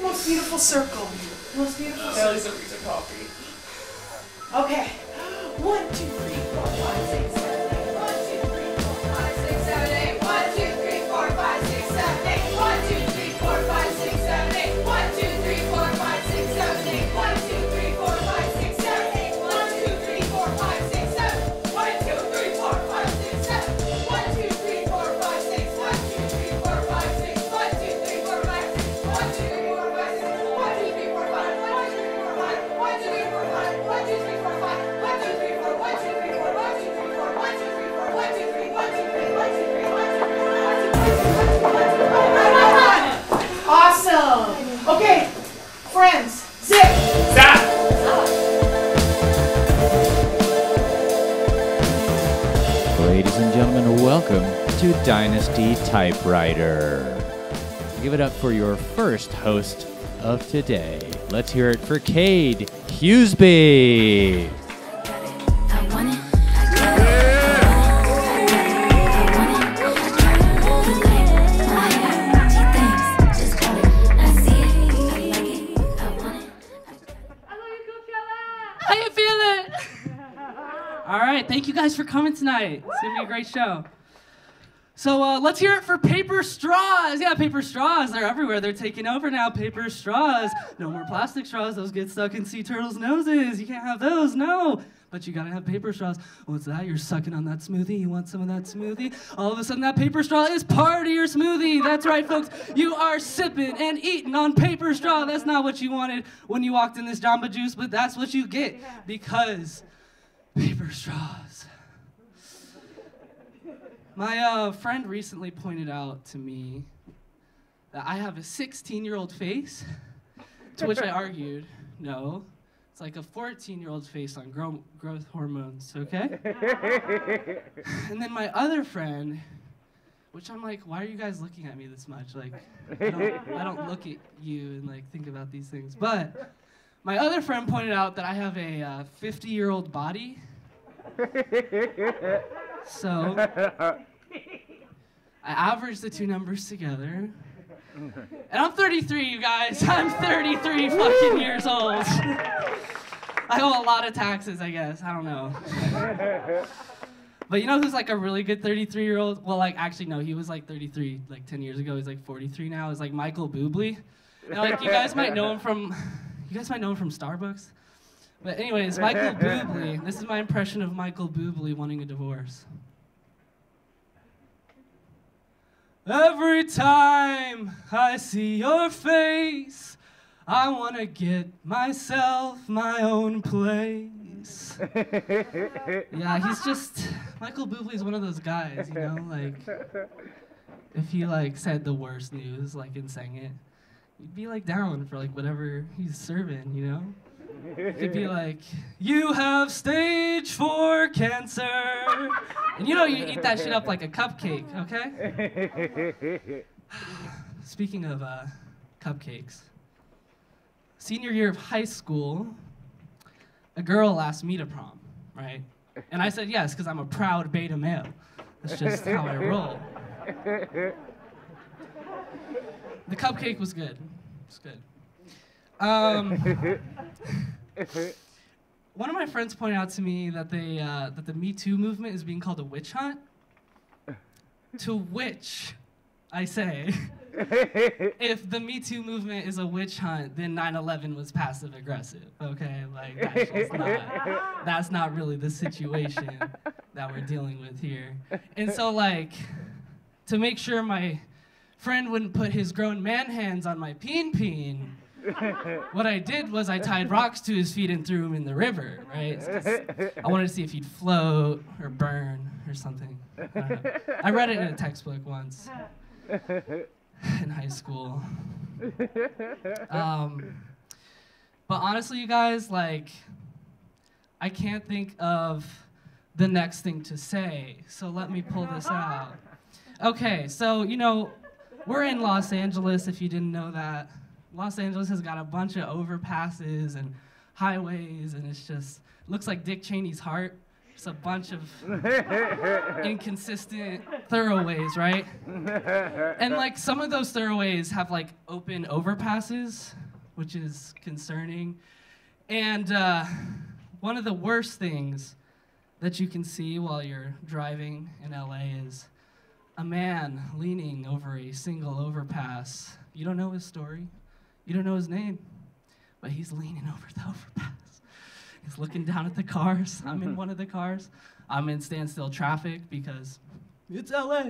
Most beautiful circle. Most beautiful circle. That was a piece of coffee. Okay. 1, 2, 3, 4, 5, 6, 7, 8. 1, 2, 3, 4, 5, 6, 7, 8. 1, 2, 3, 4, 5, 6, 7, 8. 1, 2, 3, 4, 5, 6, 7, 8. 1, 2, 3, 4, 5, 6, 7, 8. 1, 2, 3, 4, 5, 6, 7, 8. 1, 2, 3, 4, 5, 6, 7. 1, 2, 3, 4, 5, 6, 7. 1, 2, 3, 4, 5, 6. 1, 2, 3, 4, 5, 6. 1, 2, 3, 4, 5, 6. 1, 2, 3, 4, 5, 6. 1, 2, 3, 4, 5. 1, 2, 3, 4, 5. 1, 2, 3, 4, 5. 1, 2, 3, 4, 5. 1, 2, 3, 4. 1, 2, 3, 4. 1, 2, 3, 4. 1, 2, 3, 4. 1, 2, 3. 1, 2, 3. 1, 2, 3. 1, 2, 3. Awesome. Okay, friends, zip. Zap! Ladies and gentlemen, welcome to Dynasty Typewriter. Give it up for your first host of today. Let's hear it for Cade Hughesby. How you feeling? All right, thank you guys for coming tonight. It's gonna be a great show. So let's hear it for paper straws. Yeah, paper straws. They're everywhere. They're taking over now. Paper straws. No more plastic straws. Those get stuck in sea turtles' noses. You can't have those. No. But you gotta have paper straws. What's that? You're sucking on that smoothie. You want some of that smoothie? All of a sudden, that paper straw is part of your smoothie. That's right, folks. You are sipping and eating on paper straw. That's not what you wanted when you walked in this Jamba Juice, but that's what you get because paper straws. My friend recently pointed out to me that I have a 16-year-old face, to which I argued, no, it's like a 14-year-old's face on growth hormones, okay? And then my other friend, which I'm like, why are you guys looking at me this much? Like, I don't look at you and like think about these things. But my other friend pointed out that I have a 50-year-old body. So I averaged the two numbers together. And I'm 33, you guys. I'm 33 fucking years old. I owe a lot of taxes, I guess. I don't know. But you know who's like a really good 33-year-old? Well, like, actually, no, he was like 33 like 10 years ago. He's like 43 now. It's like Michael Bublé. And like, you guys might know him from Starbucks. But anyways, Michael Bublé. This is my impression of Michael Bublé wanting a divorce. Every time I see your face, I want to get myself my own place. Yeah, Michael Bublé is one of those guys, you know, like, if he, like, said the worst news, like, and sang it, you'd be, like, down for, like, whatever he's serving, you know? He'd be like, you have stage 4 cancer. And you know you eat that shit up like a cupcake, okay? Speaking of cupcakes, senior year of high school, a girl asked me to prom, right? And I said yes, because I'm a proud beta male. That's just how I roll. The cupcake was good. It was good. One of my friends pointed out to me that that the Me Too movement is being called a witch hunt. To which I say, if the Me Too movement is a witch hunt, then 9/11 was passive aggressive. Okay, like that's not really the situation that we're dealing with here. And so, like, to make sure my friend wouldn't put his grown man hands on my peen. What I did was I tied rocks to his feet and threw him in the river, right? I wanted to see if he'd float or burn or something. I read it in a textbook once in high school. But honestly, you guys, like, I can't think of the next thing to say, so let me pull this out. Okay, so, you know, we're in Los Angeles, if you didn't know that. Los Angeles has got a bunch of overpasses and highways, and it's just looks like Dick Cheney's heart. Just a bunch of inconsistent thoroughways, right? And like some of those thoroughways have like open overpasses, which is concerning. And one of the worst things that you can see while you're driving in LA is a man leaning over a single overpass. You don't know his story, you don't know his name, but he's leaning over the overpass. He's looking down at the cars. I'm in one of the cars. I'm in standstill traffic because it's LA.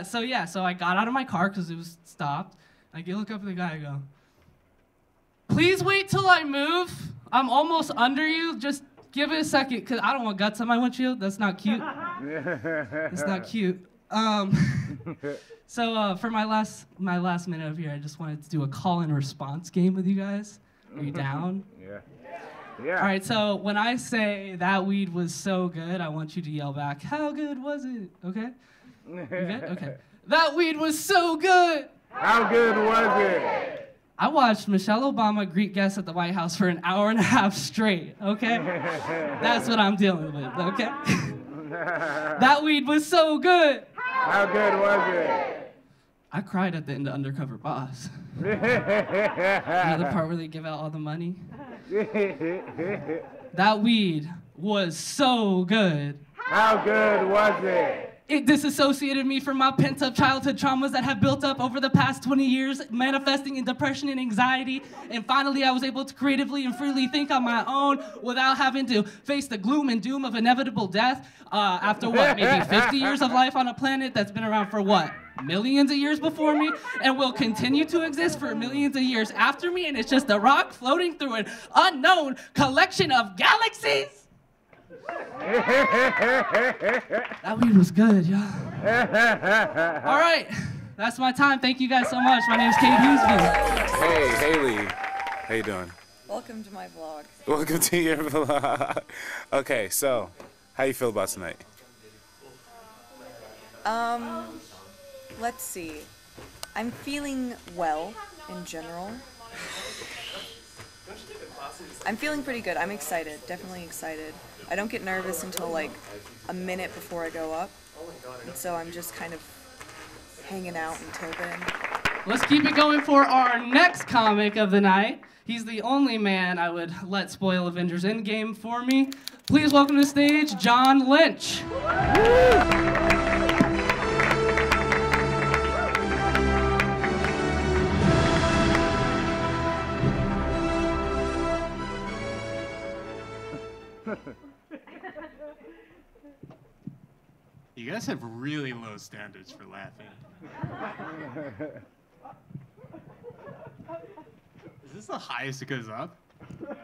So I got out of my car because it was stopped. I look up at the guy and go, please wait till I move. I'm almost under you. Just give it a second because I don't want guts on my windshield. That's not cute. It's not cute. So for my last minute of here, I just wanted to do a call and response game with you guys. Are you down? Yeah. All right, so when I say that weed was so good, I want you to yell back, how good was it? Okay? You good? Okay. That weed was so good! How good was it? I watched Michelle Obama greet guests at the White House for an hour and a half straight, okay? That's what I'm dealing with, okay? That weed was so good! How good was it? I cried at the end of Undercover Boss. You know the part where they give out all the money? That weed was so good. How good was it? It disassociated me from my pent-up childhood traumas that have built up over the past 20 years, manifesting in depression and anxiety. And finally, I was able to creatively and freely think on my own without having to face the gloom and doom of inevitable death after what, maybe 50 years of life on a planet that's been around for what? Millions of years before me, and will continue to exist for millions of years after me, and it's just a rock floating through an unknown collection of galaxies. That weed was good, y'all. All right, that's my time. Thank you guys so much. My name is Kate Hughesville. Hey, Haley. How you doing? Welcome to my vlog. Welcome to your vlog. Okay, so, how you feel about tonight? Let's see. I'm feeling well in general. I'm feeling pretty good. I'm excited, definitely excited. I don't get nervous until like a minute before I go up. And so I'm just kind of hanging out until then. Let's keep it going for our next comic of the night. He's the only man I would let spoil Avengers Endgame for me. Please welcome to the stage, John Lynch. You guys have really low standards for laughing. Is this the highest it goes up? No.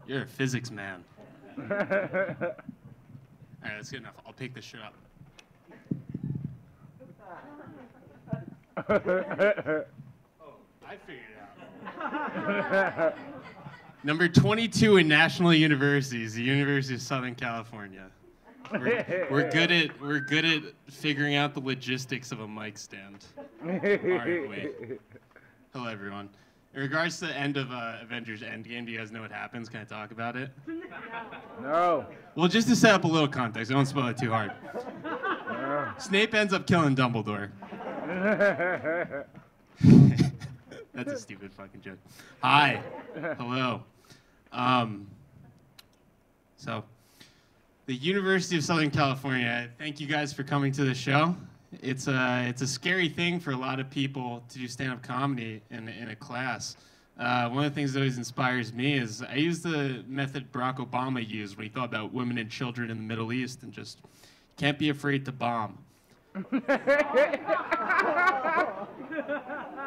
You're a physics man. All right, that's good enough. I'll pick this shit up. Oh, I figured it out. Number 22 in national universities, the University of Southern California. We're good at figuring out the logistics of a mic stand. Aren't we? Hello, everyone. In regards to the end of Avengers Endgame, do you guys know what happens? Can I talk about it? No. Well, just to set up a little context, I don't spoil it too hard. Snape ends up killing Dumbledore. That's a stupid fucking joke. Hi. Hello. So, the University of Southern California, thank you guys for coming to the show. It's a scary thing for a lot of people to do stand-up comedy in a class. One of the things that always inspires me is I use the method Barack Obama used when he thought about women and children in the Middle East and just can't be afraid to bomb.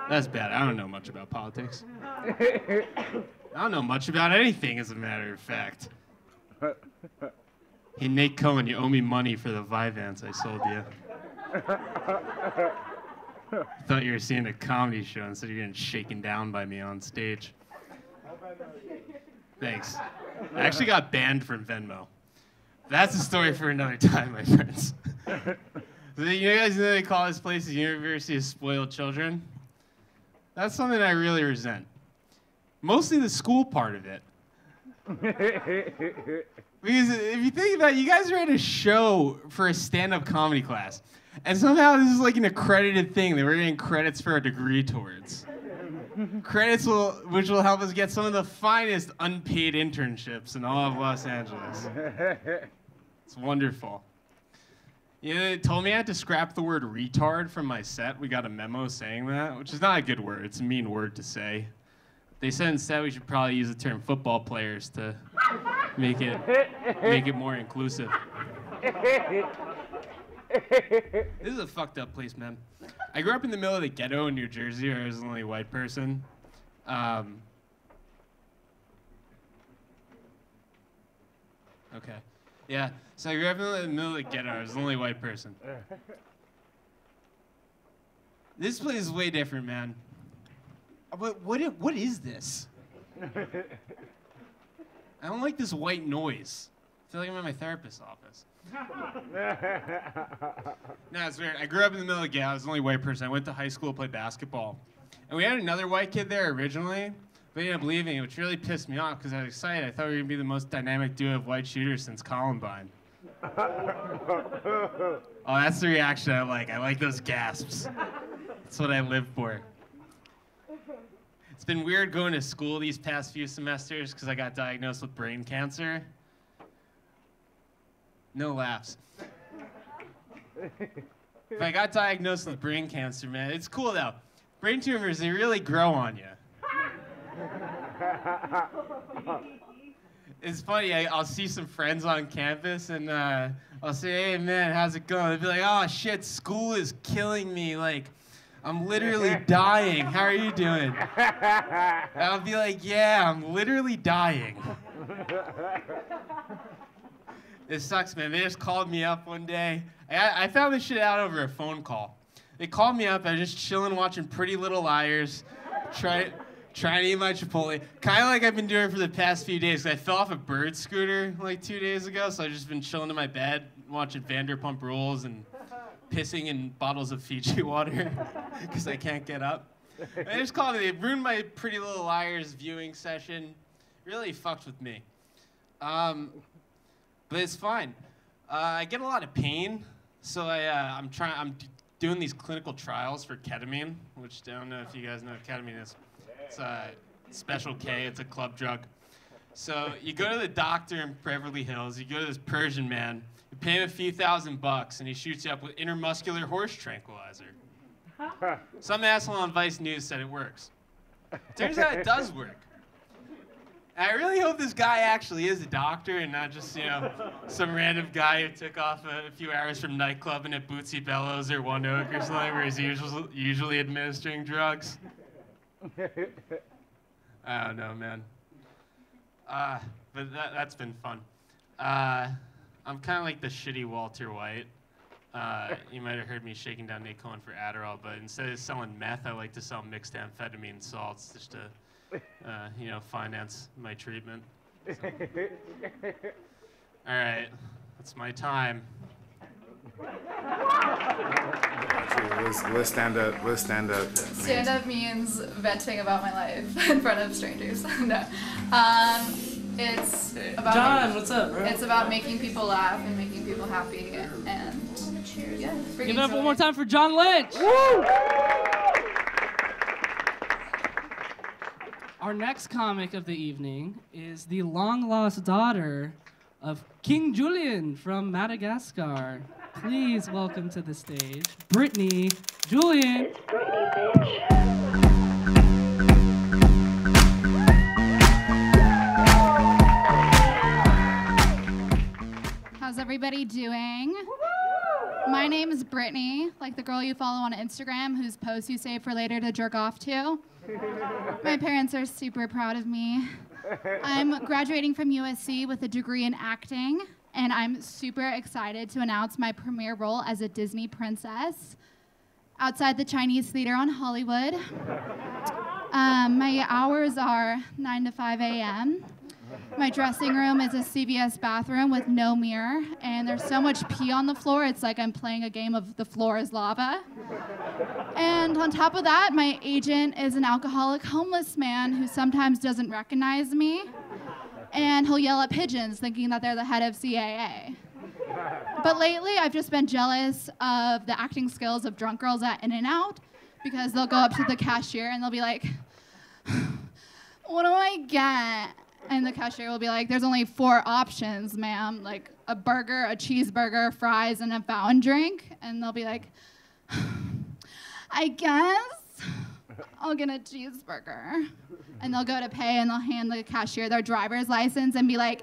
That's bad. I don't know much about politics. I don't know much about anything, as a matter of fact. Hey, Nate Cohen, you owe me money for the Vyvanse I sold you. I thought you were seeing a comedy show instead of getting shaken down by me on stage. Thanks. I actually got banned from Venmo. That's a story for another time, my friends. You guys know they call this place the University of Spoiled Children? That's something I really resent. Mostly the school part of it. Because if you think about it, you guys are at a show for a stand-up comedy class. And somehow this is like an accredited thing that we're getting credits for our degree towards. Credits which will help us get some of the finest unpaid internships in all of Los Angeles. It's wonderful. You know, they told me I had to scrap the word retard from my set. We got a memo saying that, which is not a good word. It's a mean word to say. They said instead we should probably use the term football players to make it more inclusive. This is a fucked up place, man. I grew up in the middle of the ghetto in New Jersey, where I was the only white person. Okay. Yeah, so I grew up in the middle of the ghetto. I was the only white person. This place is way different, man. What is this? I don't like this white noise. I feel like I'm in my therapist's office. No, it's weird. I grew up in the middle of the ghetto. I was the only white person. I went to high school, played basketball. And we had another white kid there originally, but he ended up leaving, which really pissed me off because I was excited. I thought we were going to be the most dynamic duo of white shooters since Columbine. Oh, that's the reaction I like. I like those gasps. That's what I live for. It's been weird going to school these past few semesters because I got diagnosed with brain cancer. No laughs. If I got diagnosed with brain cancer, man, it's cool though. Brain tumors, they really grow on you. It's funny, I'll see some friends on campus and I'll say, hey man, how's it going? They'll be like, oh shit, school is killing me. Like, I'm literally dying. How are you doing? I'll be like, yeah, I'm literally dying. It sucks, man. They just called me up one day. I found this shit out over a phone call. They called me up. I was just chilling, watching Pretty Little Liars, trying to eat my Chipotle. Kind of like I've been doing for the past few days. I fell off a bird scooter like 2 days ago, so I've just been chilling in my bed, watching Vanderpump Rules and pissing in bottles of Fiji water because I can't get up. They just called me. They ruined my Pretty Little Liars viewing session. Really fucked with me. But it's fine. I get a lot of pain, so I'm doing these clinical trials for ketamine, which I don't know if you guys know what ketamine is. It's Special K. It's a club drug. So you go to the doctor in Beverly Hills. You go to this Persian man. You pay him a few $1,000, and he shoots you up with intermuscular horse tranquilizer. Some asshole on Vice News said it works. Turns out it does work. And I really hope this guy actually is a doctor and not just, some random guy who took off a few hours from nightclubbing at Bootsy Bellows or One Oak or something where he's usually administering drugs. I don't know, man. But that's been fun. I'm kind of like the shitty Walter White. You might have heard me shaking down Nate Cohen for Adderall, but instead of selling meth, I like to sell mixed amphetamine salts just to finance my treatment. So. All right, that's my time. Let's stand up. Let's stand up. Stand up means venting about my life in front of strangers. No. It's about John, what's up, bro? It's about making people laugh and making people happy and yeah. Give it up one more time for John Lynch. Woo! Our next comic of the evening is the long-lost daughter of King Julian from Madagascar. Please welcome to the stage, Brittany Julian. It's Brittany, bitch. How's everybody doing? My name is Brittany, like the girl you follow on Instagram whose posts you save for later to jerk off to. My parents are super proud of me. I'm graduating from USC with a degree in acting, and I'm super excited to announce my premiere role as a Disney princess outside the Chinese Theater on Hollywood. My hours are 9 to 5 a.m., My dressing room is a CVS bathroom with no mirror, and there's so much pee on the floor, it's like I'm playing a game of The Floor is Lava. And on top of that, my agent is an alcoholic homeless man who sometimes doesn't recognize me, and he'll yell at pigeons thinking that they're the head of CAA. But lately, I've just been jealous of the acting skills of drunk girls at In-N-Out, because they'll go up to the cashier and they'll be like, what do I get? And the cashier will be like, there's only 4 options, ma'am, like a burger, a cheeseburger, fries, and a fountain drink. And they'll be like, I guess I'll get a cheeseburger. And they'll go to pay and they'll hand the cashier their driver's license and be like,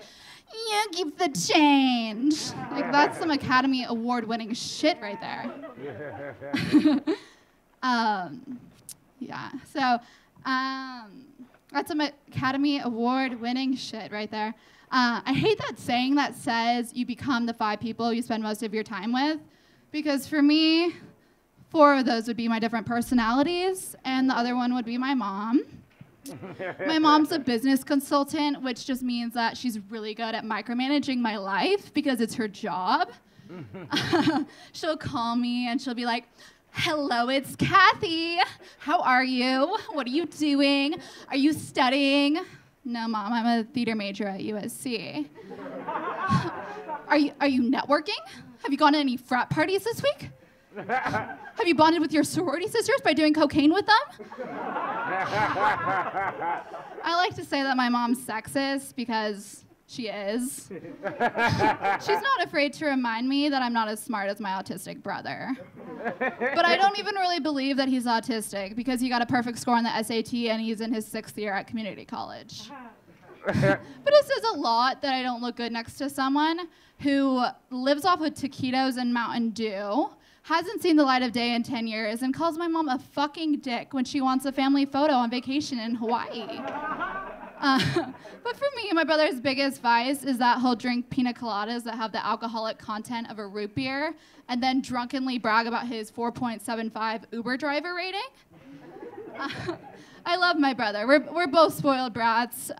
you keep the change. Like, that's some Academy Award-winning shit right there. Yeah, so that's some Academy Award-winning shit right there. I hate that saying that says you become the 5 people you spend most of your time with, because for me, 4 of those would be my different personalities, and the other one would be my mom. My mom's a business consultant, which just means that she's really good at micromanaging my life because it's her job. She'll call me and she'll be like, hello, it's Kathy. How are you? What are you doing? Are you studying? No, Mom, I'm a theater major at USC. Are you networking? Have you gone to any frat parties this week? Have you bonded with your sorority sisters by doing cocaine with them? I like to say that my mom's sexist because she is. She's not afraid to remind me that I'm not as smart as my autistic brother. But I don't even really believe that he's autistic because he got a perfect score on the SAT and he's in his 6th year at community college. But it says a lot that I don't look good next to someone who lives off of taquitos and Mountain Dew, hasn't seen the light of day in 10 years, and calls my mom a fucking dick when she wants a family photo on vacation in Hawaii. But for me, my brother's biggest vice is that he'll drink pina coladas that have the alcoholic content of a root beer and then drunkenly brag about his 4.75 Uber driver rating. I love my brother. We're both spoiled brats, but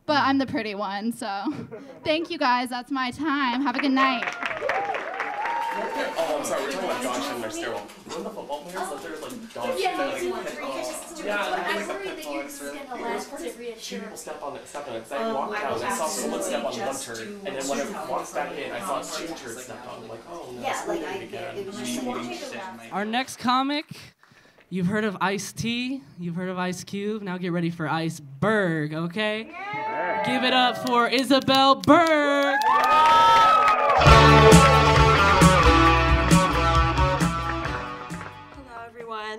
I'm the pretty one, so thank you guys. That's my time. Have a good night. Oh, I'm sorry, we're talking about dogs in their stairwell. Remember the football players? So there's like dogs. Yeah, like, I'm worried that you're just going to last to reassure. 2 people stepped on it, because I walked out and I saw someone step on one turd, and then when I walked back in, I saw 2 turds stepped on. I'm like, oh no, yeah, like it was just Our next comic, you've heard of Ice-T, you've heard of Ice Cube, now get ready for Iceberg, okay? Yeah. Give it up for Isabel Berg!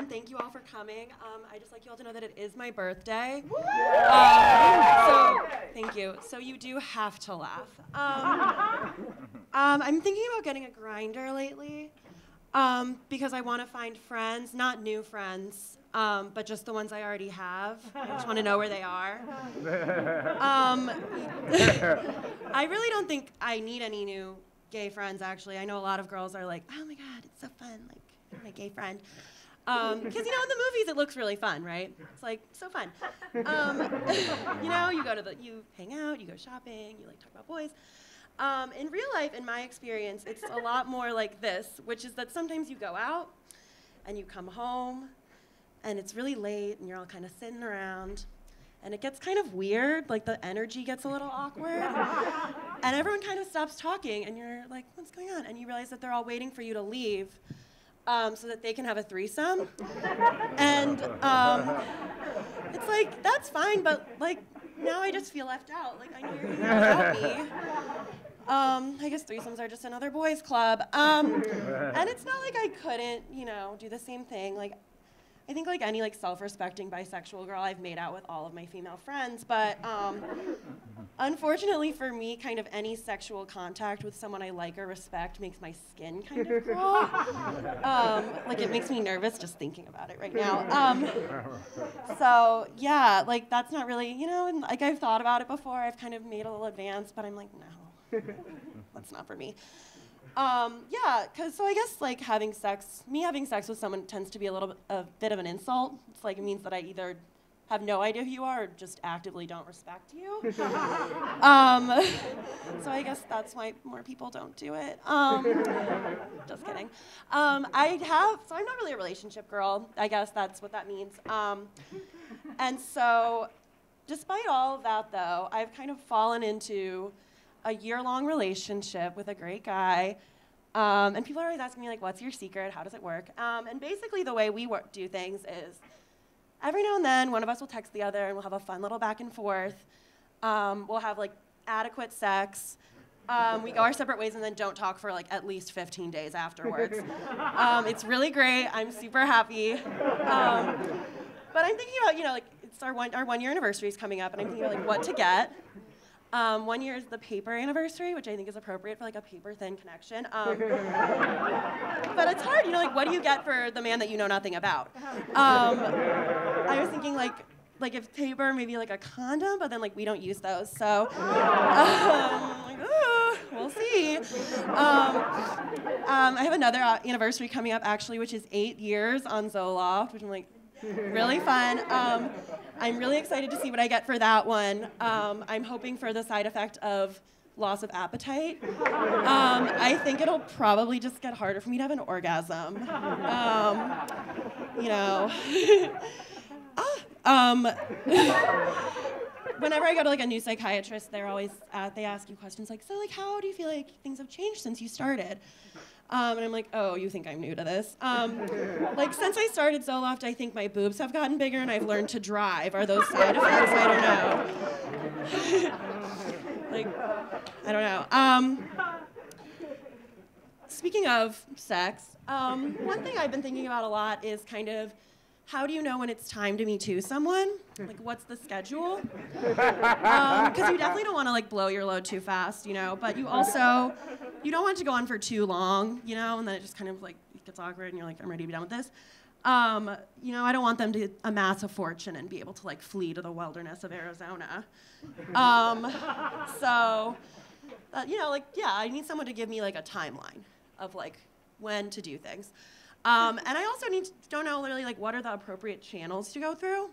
Thank you all for coming. I just like you all to know that it is my birthday. So thank you. So you do have to laugh. I'm thinking about getting a grinder lately because I want to find friends, not new friends, but just the ones I already have. I just want to know where they are. I really don't think I need any new gay friends, actually. I know a lot of girls are like, oh my God, it's so fun, like my gay friend. Because, in the movies it looks really fun, right? It's like, so fun. You hang out, you go shopping, you talk about boys. In real life, in my experience, it's a lot more like this, which is that sometimes you go out and you come home and it's really late and you're all kind of sitting around and it gets kind of weird, like the energy gets a little awkward and everyone kind of stops talking and you're like, what's going on? And you realize that they're all waiting for you to leave. So that they can have a threesome. And it's like, that's fine, but now I just feel left out. I know you're here without me. I guess threesomes are just another boys' club. And it's not like I couldn't, do the same thing. I think like any self-respecting bisexual girl, I've made out with all of my female friends, but unfortunately for me, kind of any sexual contact with someone I like or respect makes my skin kind of crawl. It makes me nervous just thinking about it right now. So yeah, that's not really, and I've thought about it before. I've kind of made a little advance, but I'm like, no, that's not for me. Yeah, so I guess having sex with someone tends to be a bit of an insult. It's it means that I either have no idea who you are or just actively don't respect you. So I guess that's why more people don't do it. Just kidding. So I'm not really a relationship girl. I guess that's what that means. And so despite all of that, though, I've kind of fallen into a year-long relationship with a great guy. And people are always asking me, like, what's your secret? How does it work? And basically the way we do things is every now and then one of us will text the other and we'll have a fun little back and forth. We'll have, like, adequate sex. We go our separate ways and then don't talk for, like, at least 15 days afterwards. It's really great. I'm super happy. But I'm thinking about, like, it's our 1 year anniversary is coming up, and I'm thinking about, like, what to get. 1 year is the paper anniversary, which I think is appropriate for, like, a paper-thin connection. But it's hard, like, what do you get for the man that you know nothing about? I was thinking, like if paper, maybe, like, a condom, but then, like, we don't use those, so, like, ooh, we'll see. I have another anniversary coming up, actually, which is 8 years on Zoloft, which I'm, like, really fun. I'm really excited to see what I get for that one. I'm hoping for the side effect of loss of appetite. I think it'll probably just get harder for me to have an orgasm. Whenever I go to, like, a new psychiatrist, they're always they ask you questions like, so, like, how do you feel like things have changed since you started? And I'm like, oh, you think I'm new to this? Like, since I started Zoloft, I think my boobs have gotten bigger and I've learned to drive. Are those side effects? I don't know. Like, I don't know. Speaking of sex, one thing I've been thinking about a lot is kind of, how do you know when it's time to Me Too someone? Like, what's the schedule? Because you definitely don't want to, like, blow your load too fast, but you also, you don't want it to go on for too long, and then it just kind of, like, gets awkward and you're like, I'm ready to be done with this. I don't want them to amass a fortune and be able to, like, flee to the wilderness of Arizona. I need someone to give me, like, a timeline of, like, when to do things. And I also don't know literally, like, what are the appropriate channels to go through.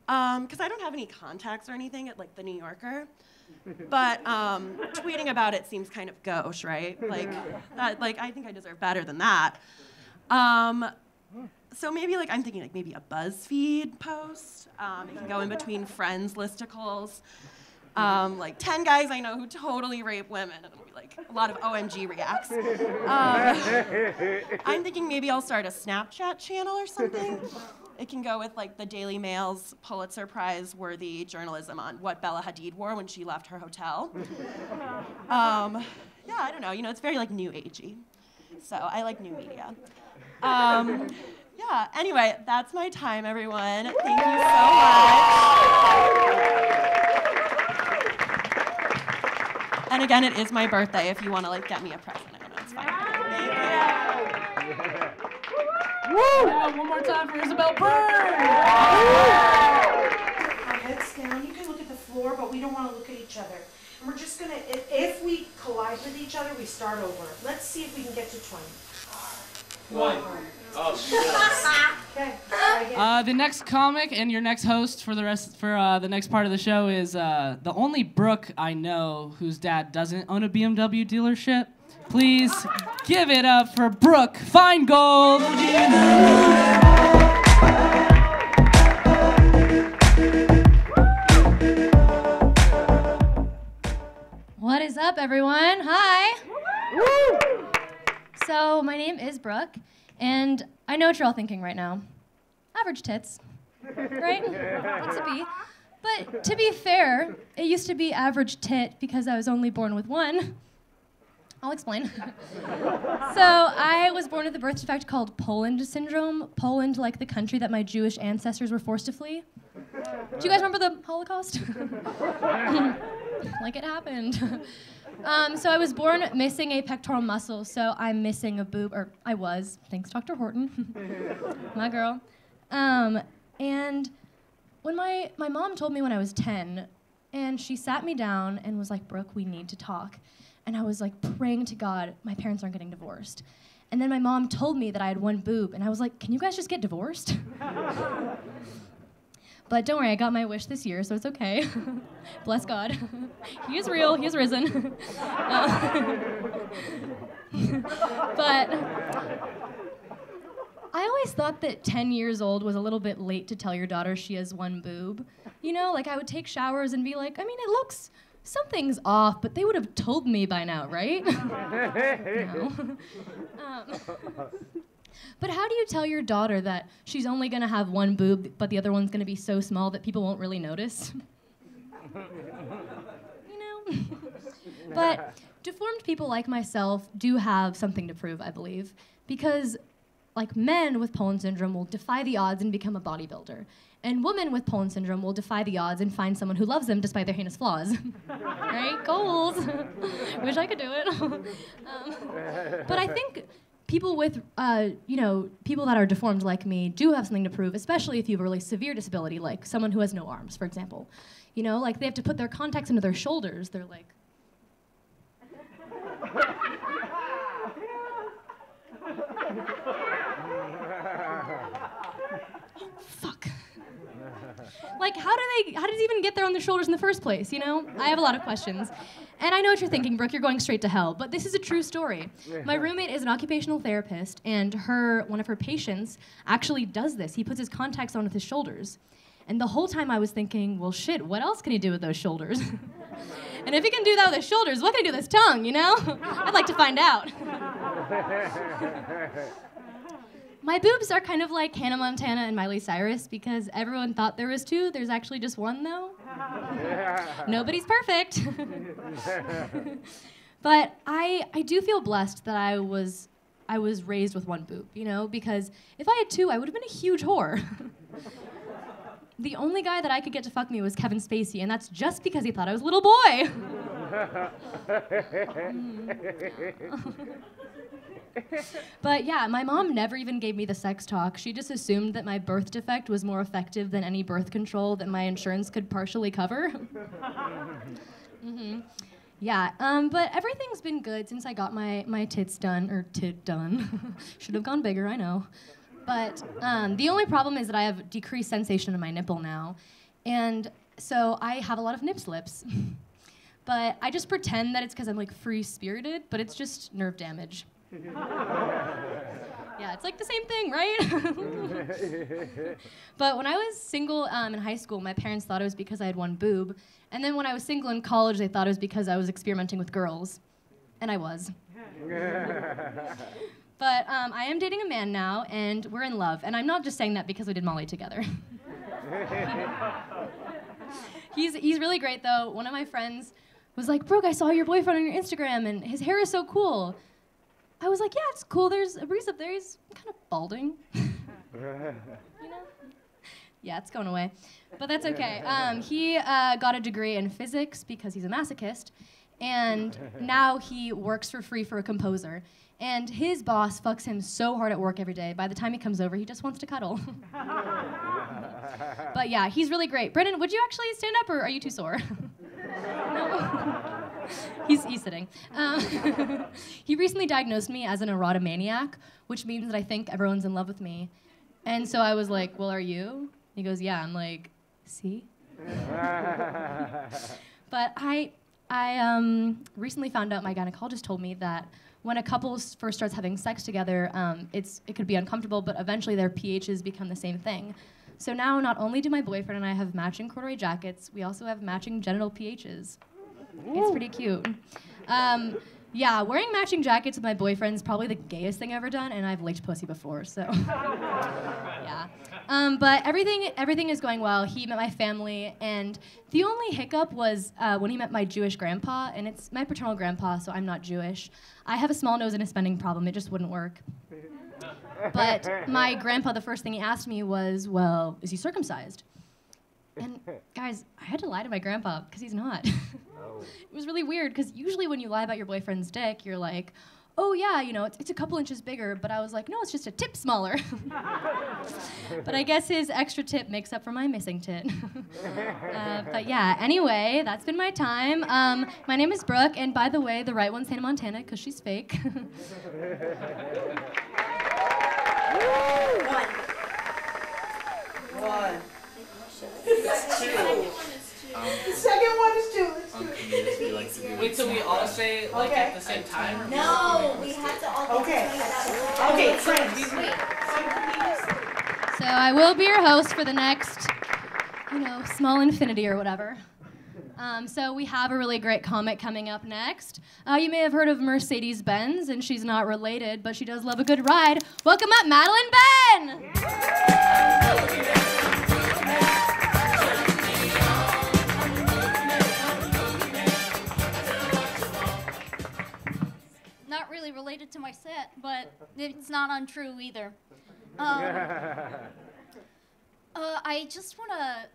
Because I don't have any contacts or anything at, like, The New Yorker. But tweeting about it seems kind of gauche, right? Like, I think I deserve better than that. So maybe, like, I'm thinking, like, maybe a BuzzFeed post. It can go in between friends listicles. Like 10 guys I know who totally rape women, and it'll be like a lot of OMG reacts. I'm thinking maybe I'll start a Snapchat channel or something. It can go with, like, the Daily Mail's Pulitzer Prize worthy journalism on what Bella Hadid wore when she left her hotel. I don't know, it's very, like, new agey. So I like new media. Anyway, that's my time, everyone. Thank you so much. And again, it is my birthday if you want to, like, get me a present. I don't know, it's fine. Woo! Yeah, one more time for Isabel Byrne! Our heads down. You can look at the floor, but we don't want to look at each other. And we're just going to, if we collide with each other, we start over. Let's see if we can get to 20. 1. Oh, shit. Okay. The next comic and your next host for the next part of the show is the only Brooke I know whose dad doesn't own a BMW dealership. Please give it up for Brooke Feingold. What is up, everyone? Hi. So my name is Brooke, and I know what you're all thinking right now. Average tits, right? What's it be? But to be fair, it used to be average tit because I was only born with one. I'll explain. So I was born with a birth defect called Poland syndrome. Poland, like the country that my Jewish ancestors were forced to flee. Do you guys remember the Holocaust? Like it happened. So I was born missing a pectoral muscle, so I'm missing a boob, or I was, thanks Dr. Horton, my girl. And when my mom told me when I was 10, and she sat me down and was like, Brooke, we need to talk. And I was like praying to God, my parents aren't getting divorced. And then my mom told me that I had one boob, and I was like, can you guys just get divorced? But don't worry, I got my wish this year, so it's okay. Bless God. He is real, he is risen. But I always thought that 10 years old was a little bit late to tell your daughter she has one boob. You know, like I would take showers and be like, I mean, it looks, something's off, but they would have told me by now, right? No. But how do you tell your daughter that she's only gonna have one boob, but the other one's gonna be so small that people won't really notice? You know? But deformed people like myself do have something to prove, I believe, because like men with Poland syndrome will defy the odds and become a bodybuilder. And women with Poland syndrome will defy the odds and find someone who loves them despite their heinous flaws. Right? Goals. Wish I could do it. But I think people with, people that are deformed like me do have something to prove, especially if you have a really severe disability, like someone who has no arms, for example. You know, like they have to put their contacts into their shoulders. They're like... Fuck. Like, how did it even get there on their shoulders in the first place, you know? I have a lot of questions. And I know what you're thinking, Brooke, you're going straight to hell, but this is a true story. My roommate is an occupational therapist, and one of her patients actually does this. He puts his contacts on with his shoulders. And the whole time I was thinking, well, shit, what else can he do with those shoulders? And if he can do that with his shoulders, what can he do with his tongue, you know? I'd like to find out. My boobs are kind of like Hannah Montana and Miley Cyrus because everyone thought there was two. There's actually just one, though. Nobody's perfect. But I do feel blessed that I was raised with one boob, you know, because if I had two, I would have been a huge whore. The only guy that I could get to fuck me was Kevin Spacey, and that's just because he thought I was a little boy. But yeah, my mom never even gave me the sex talk. She just assumed that my birth defect was more effective than any birth control that my insurance could partially cover. Mm-hmm. Yeah, but everything's been good since I got my tits done, or tit done. Should have gone bigger, I know. But the only problem is that I have decreased sensation in my nipple now. And so I have a lot of nip slips. But I just pretend that it's because I'm like free-spirited, but it's just nerve damage. Yeah, it's like the same thing, right? But when I was single in high school, my parents thought it was because I had one boob. And then when I was single in college, they thought it was because I was experimenting with girls. And I was. But I am dating a man now, and we're in love. And I'm not just saying that because we did Molly together. He's really great, though. One of my friends was like, Brooke, I saw your boyfriend on your Instagram, and his hair is so cool. I was like, yeah, it's cool. There's a breeze up there. He's kind of balding. You know? Yeah, it's going away. But that's okay. He got a degree in physics because he's a masochist, and now he works for free for a composer. And his boss fucks him so hard at work every day. By the time he comes over, he just wants to cuddle. But yeah, he's really great. Brennan, would you actually stand up, or are you too sore? No. He's sitting. He recently diagnosed me as an erotomaniac, which means that I think everyone's in love with me. And so I was like, well, are you? He goes, yeah. I'm like, see? But I recently found out, my gynecologist told me that when a couple first starts having sex together, it could be uncomfortable, but eventually their pHs become the same thing. So now not only do my boyfriend and I have matching corduroy jackets, we also have matching genital pHs. It's pretty cute. Yeah, wearing matching jackets with my boyfriend is probably the gayest thing I've ever done, and I've licked pussy before, so yeah. But everything is going well. He met my family, and the only hiccup was when he met my Jewish grandpa, and it's my paternal grandpa, so I'm not Jewish. I have a small nose and a spending problem. It just wouldn't work. But my grandpa, the first thing he asked me was, well, is he circumcised? And guys, I had to lie to my grandpa because he's not. It was really weird because usually when you lie about your boyfriend's dick, you're like, oh yeah, you know, it's a couple inches bigger, but I was like, no, it's just a tip smaller. But I guess his extra tip makes up for my missing tit. But yeah, anyway, that's been my time. My name is Brooke, and by the way, the right one's Hannah Montana because she's fake. One. The second one is two. Let's do it. Wait till we all say like Okay. at the same time. Or No, we have to all Okay. Okay, friends. So I will be your host for the next, small infinity or whatever. So we have a really great comic coming up next. You may have heard of Mercedes Benz, and she's not related, but she does love a good ride. Welcome up, Madeline Ben! Not really related to my set, but it's not untrue either. I just want to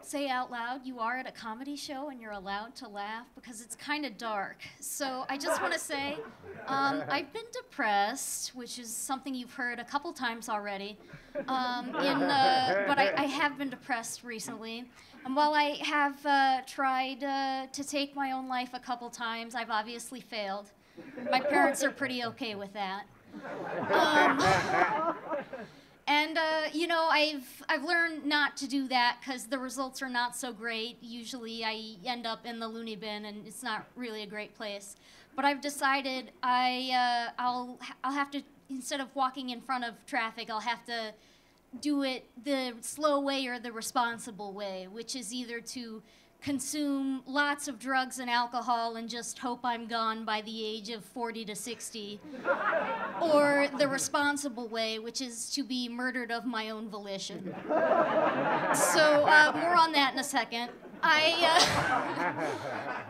say out loud, you are at a comedy show and you're allowed to laugh because it's kind of dark. So I just want to say, I've been depressed, which is something you've heard a couple times already. But I have been depressed recently. And while I have tried to take my own life a couple times, I've obviously failed. My parents are pretty okay with that. I've learned not to do that because the results are not so great. Usually I end up in the loony bin and it's not really a great place. But I've decided I'll have to, instead of walking in front of traffic, I'll have to do it the slow way or the responsible way, which is either to consume lots of drugs and alcohol and just hope I'm gone by the age of 40 to 60, or the responsible way, which is to be murdered of my own volition. So more on that in a second.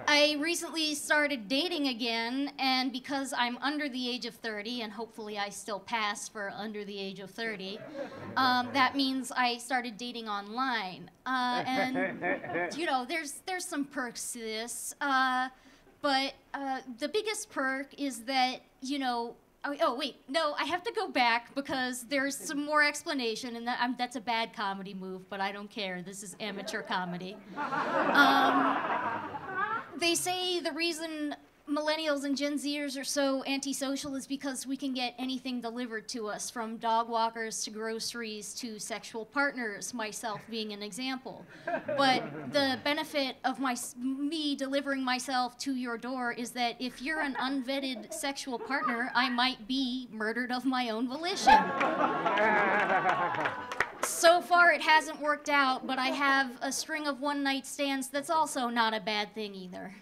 I recently started dating again, and because I'm under the age of 30, and hopefully I still pass for under the age of 30, that means I started dating online. There's some perks to this, but the biggest perk is that, oh, wait, no, I have to go back because there's some more explanation, and that's a bad comedy move, but I don't care. This is amateur comedy. They say the reason millennials and Gen Zers are so antisocial is because we can get anything delivered to us, from dog walkers to groceries to sexual partners, myself being an example. But the benefit of me delivering myself to your door is that if you're an unvetted sexual partner, I might be murdered of my own volition. So far it hasn't worked out, but I have a string of one-night stands that's also not a bad thing either.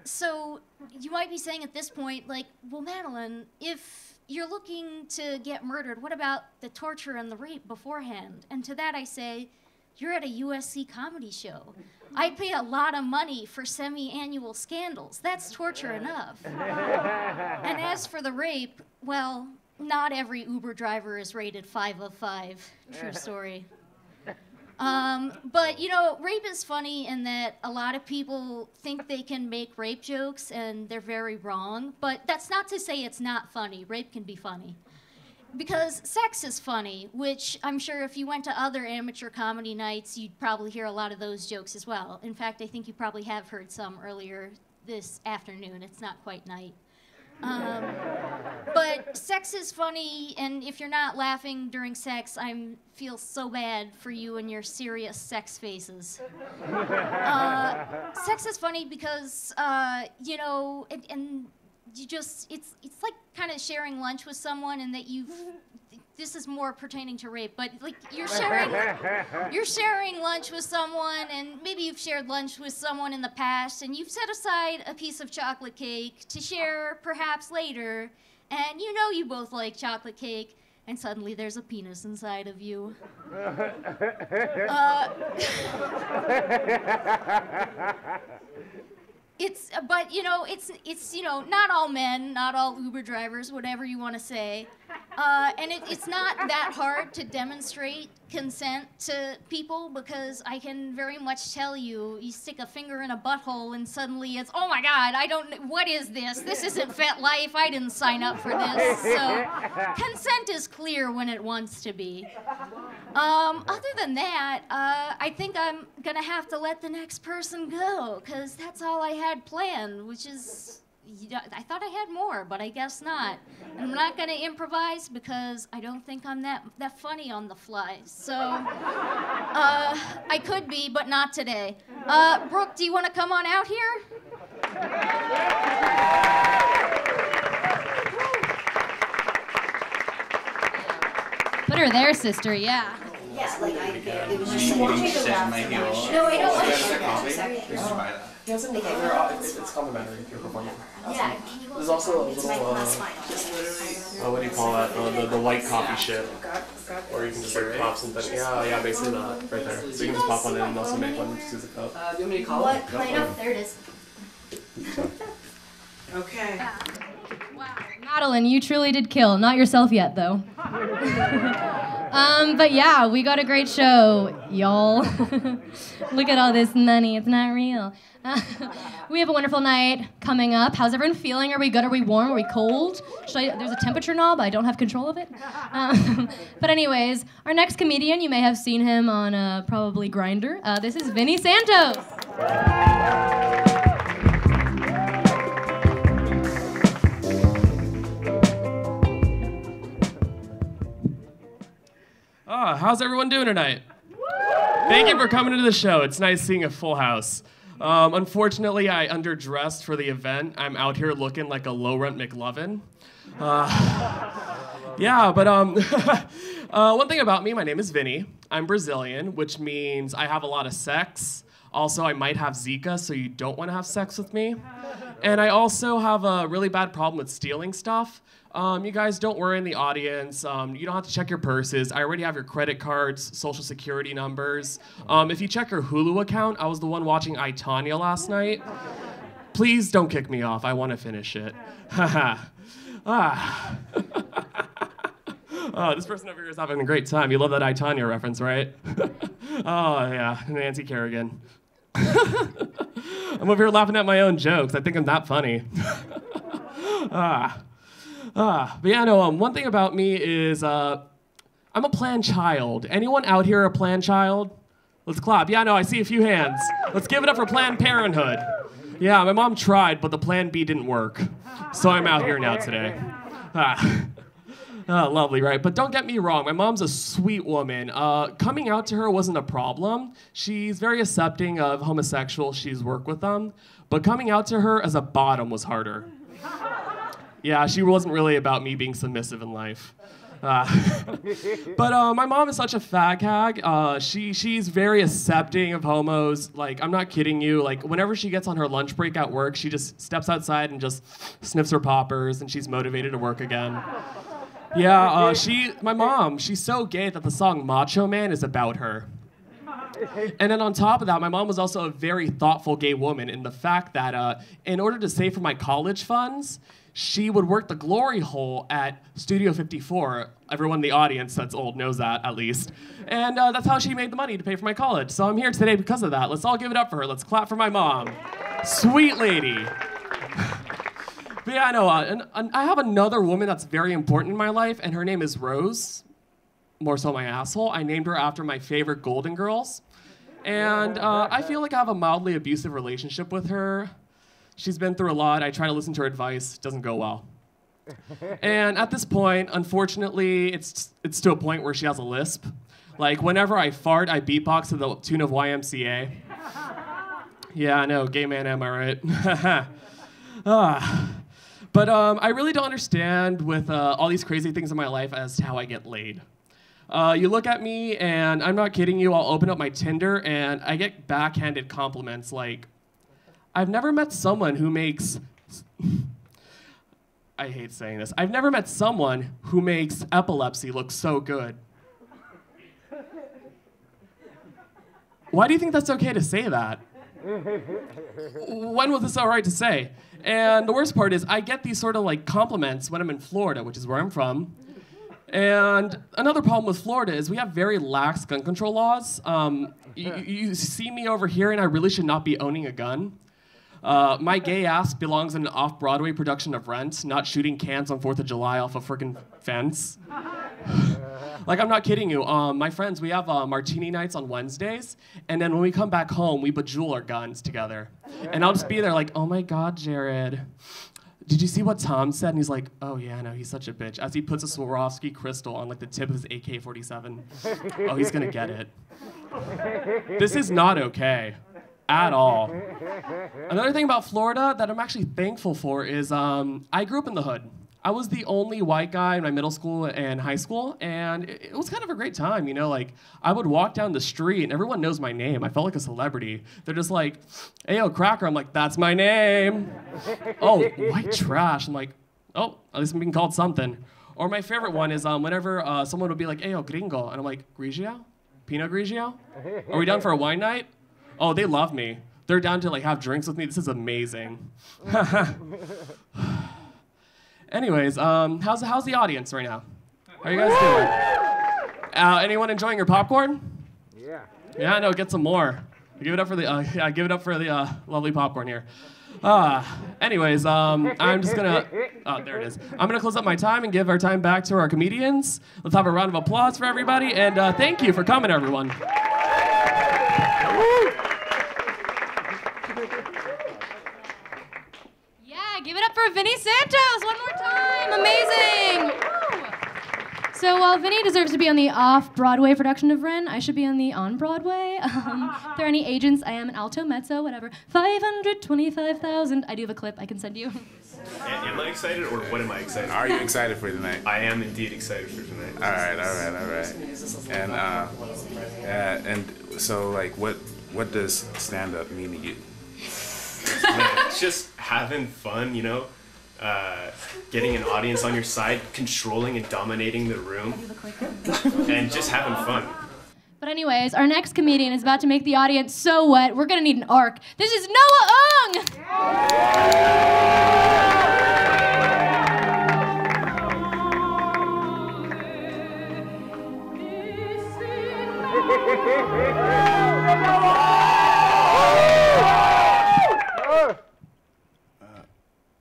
So you might be saying at this point, like, well, Madeline, if you're looking to get murdered, what about the torture and the rape beforehand? And to that I say, you're at a USC comedy show. I pay a lot of money for semi-annual scandals. That's torture enough. And as for the rape, well, not every Uber driver is rated 5 of 5. True story. But, rape is funny in that a lot of people think they can make rape jokes, and they're very wrong. But that's not to say it's not funny. Rape can be funny. Because sex is funny, which I'm sure if you went to other amateur comedy nights, you'd probably hear a lot of those jokes as well. In fact, I think you probably have heard some earlier this afternoon. It's not quite night. But sex is funny, and if you're not laughing during sex, I feel so bad for you and your serious sex faces. Sex is funny because, and you just, it's like kind of sharing lunch with someone, and that this is more pertaining to rape, but like you're sharing lunch with someone, and maybe you've shared lunch with someone in the past, and you've set aside a piece of chocolate cake to share perhaps later, and you both like chocolate cake, and suddenly there's a penis inside of you. It's not all men, not all Uber drivers, whatever you want to say. And it's not that hard to demonstrate consent to people, because I can very much tell you stick a finger in a butthole and suddenly it's, oh my God, what is this? This isn't FetLife, I didn't sign up for this. So consent is clear when it wants to be. Other than that, I think I'm gonna have to let the next person go, because that's all I had planned, which is I thought I had more, but I guess not. And I'm not going to improvise because I don't think I'm that funny on the fly. So I could be, but not today. Brooke, do you want to come on out here? Put her there, sister, yeah. Yeah, like it was just walking around. No, I don't want to. It's complimentary if you're performing. Yeah, can you There's also a little, what do you call that? The white coffee ship. Or you can just like pop something. Yeah, basically that right there. So you can just pop one in and also make one just use a cup. Do you want me to call it? What? Plano? There it is. Okay. Madeline, you truly did kill. Not yourself yet, though. But yeah, we got a great show, y'all. Look at all this money. It's not real. We have a wonderful night coming up. How's everyone feeling? Are we good? Are we warm? Are we cold? There's a temperature knob. I don't have control of it. But anyways, our next comedian, you may have seen him on probably Grindr. This is Vinny Santos. How's everyone doing tonight? Thank you for coming to the show. It's nice seeing a full house. Unfortunately, I underdressed for the event. I'm out here looking like a low-rent McLovin. Yeah, but one thing about me, my name is Vinny. I'm Brazilian, which means I have a lot of sex. Also, I might have Zika, so you don't want to have sex with me. And I also have a really bad problem with stealing stuff. You guys don't worry in the audience. You don't have to check your purses. I already have your credit cards, social security numbers. If you check your Hulu account, I was the one watching I, Tonya last night. Please don't kick me off. I want to finish it. Oh, this person over here is having a great time. You love that I, Tonya reference, right? Oh, yeah, Nancy Kerrigan. I'm over here laughing at my own jokes. I think I'm that funny. But yeah, no, one thing about me is I'm a planned child. Anyone out here a planned child? Let's clap. Yeah, no, I see a few hands. Let's give it up for Planned Parenthood. Yeah, my mom tried, but the Plan B didn't work. So I'm out here now today. Lovely, right? But don't get me wrong, my mom's a sweet woman. Coming out to her wasn't a problem. She's very accepting of homosexuals. She's worked with them. But coming out to her as a bottom was harder. Yeah, she wasn't really about me being submissive in life. But my mom is such a fag hag. She's very accepting of homos. Like, I'm not kidding you. Like, whenever she gets on her lunch break at work, she just steps outside and just sniffs her poppers, and she's motivated to work again. Yeah, my mom, she's so gay that the song Macho Man is about her. And then on top of that, my mom was also a very thoughtful gay woman in the fact that in order to save for my college funds, she would work the glory hole at Studio 54. Everyone in the audience that's old knows that, at least. And that's how she made the money to pay for my college. So I'm here today because of that. Let's all give it up for her. Let's clap for my mom. Sweet lady. But yeah, I know. And I have another woman that's very important in my life, and her name is Rose. More so my asshole. I named her after my favorite Golden Girls. And I feel like I have a mildly abusive relationship with her. She's been through a lot. I try to listen to her advice. Doesn't go well. And at this point, unfortunately, it's to a point where she has a lisp. Like, whenever I fart, I beatbox to the tune of YMCA. Yeah, I know. Gay man, am I right? But I really don't understand with all these crazy things in my life as to how I get laid. You look at me, and I'm not kidding you, I'll open up my Tinder, and I get backhanded compliments like, I've never met someone who makes... I hate saying this. I've never met someone who makes epilepsy look so good. Why do you think that's okay to say that? When was this all right to say? And the worst part is I get these sort of like compliments when I'm in Florida, which is where I'm from. And another problem with Florida is we have very lax gun control laws. You see me over here and I really should not be owning a gun. My gay ass belongs in an off-Broadway production of Rent, not shooting cans on 4th of July off a freaking fence. Like, I'm not kidding you. My friends, we have martini nights on Wednesdays, and then when we come back home, we bejewel our guns together. And I'll just be there like, oh my God, Jared, did you see what Tom said? And he's like, oh yeah, no, he's such a bitch. As he puts a Swarovski crystal on like the tip of his AK-47. Oh, he's gonna get it. This is not okay at all. Another thing about Florida that I'm actually thankful for is I grew up in the hood. I was the only white guy in my middle school and high school, and it was kind of a great time, you know? Like, I would walk down the street, and everyone knows my name. I felt like a celebrity. They're just like, hey, yo, Cracker. I'm like, that's my name. Oh, white trash. I'm like, oh, at least I'm being called something. Or my favorite one is whenever someone would be like, hey, yo, gringo. And I'm like, Grigio? Pinot Grigio? Are we down for a wine night? Oh, they love me. They're down to like have drinks with me. This is amazing. Anyways, how's the audience right now? How are you guys doing? Anyone enjoying your popcorn? Yeah. Yeah, no, get some more. Give it up for the lovely popcorn here. Anyways, I'm just gonna. Oh, there it is. I'm gonna close up my time and give our time back to our comedians. Let's have a round of applause for everybody, and thank you for coming, everyone. Give it up for Vinny Santos one more time. Amazing. So while Vinny deserves to be on the off-Broadway production of Ren, I should be on the on-Broadway. If there are any agents, I am an alto mezzo, whatever. 525,000. I do have a clip I can send you. Am I excited or what am I excited for? Are you excited for tonight? I am indeed excited for tonight. All right. And so like, what does stand-up mean to you? It's just having fun, you know, getting an audience on your side, controlling and dominating the room, and just having fun. But anyways, our next comedian is about to make the audience so wet, we're gonna need an arc. This is Noah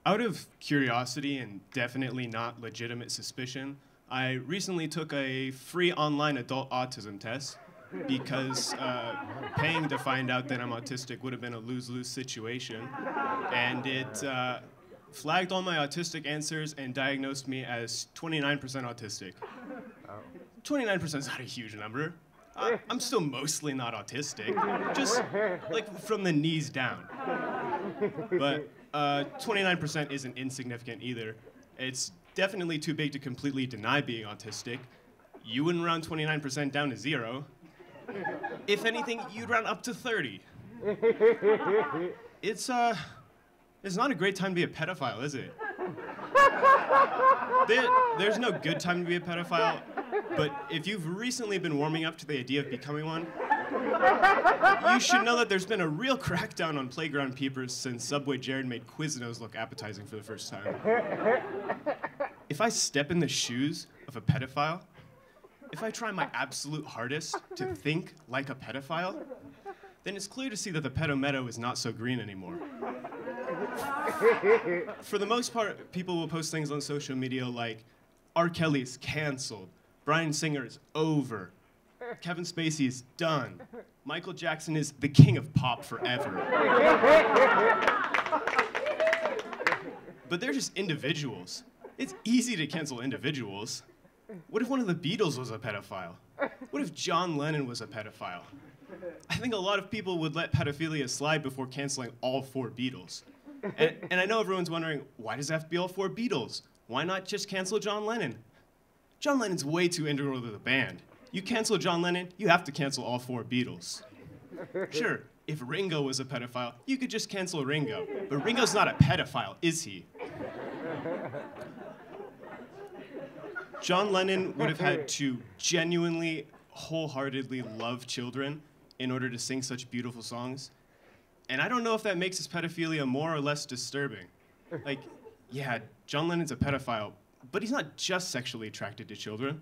Out of curiosity and definitely not legitimate suspicion, I recently took a free online adult autism test because paying to find out that I'm autistic would have been a lose-lose situation. And it flagged all my autistic answers and diagnosed me as 29% autistic. 29% is not a huge number. I'm still mostly not autistic, just like from the knees down. But 29% isn't insignificant either. It's definitely too big to completely deny being autistic. You wouldn't round 29% down to 0. If anything, you'd round up to 30. It's not a great time to be a pedophile, is it? There's no good time to be a pedophile, but if you've recently been warming up to the idea of becoming one, you should know that there's been a real crackdown on playground peepers since Subway Jared made Quiznos look appetizing for the first time. If I step in the shoes of a pedophile, if I try my absolute hardest to think like a pedophile, then it's clear to see that the pedo meadow is not so green anymore. For the most part, people will post things on social media like, R. Kelly's canceled, Bryan Singer is over, Kevin Spacey is done, Michael Jackson is the king of pop forever. But they're just individuals. It's easy to cancel individuals. What if one of the Beatles was a pedophile? What if John Lennon was a pedophile? I think a lot of people would let pedophilia slide before canceling all 4 Beatles. And I know everyone's wondering, why does it have to be all 4 Beatles? Why not just cancel John Lennon? John Lennon's way too integral to the band. You cancel John Lennon, you have to cancel all 4 Beatles. Sure, if Ringo was a pedophile, you could just cancel Ringo. But Ringo's not a pedophile, is he? John Lennon would have had to genuinely, wholeheartedly love children in order to sing such beautiful songs. And I don't know if that makes his pedophilia more or less disturbing. Like, yeah, John Lennon's a pedophile, but he's not just sexually attracted to children.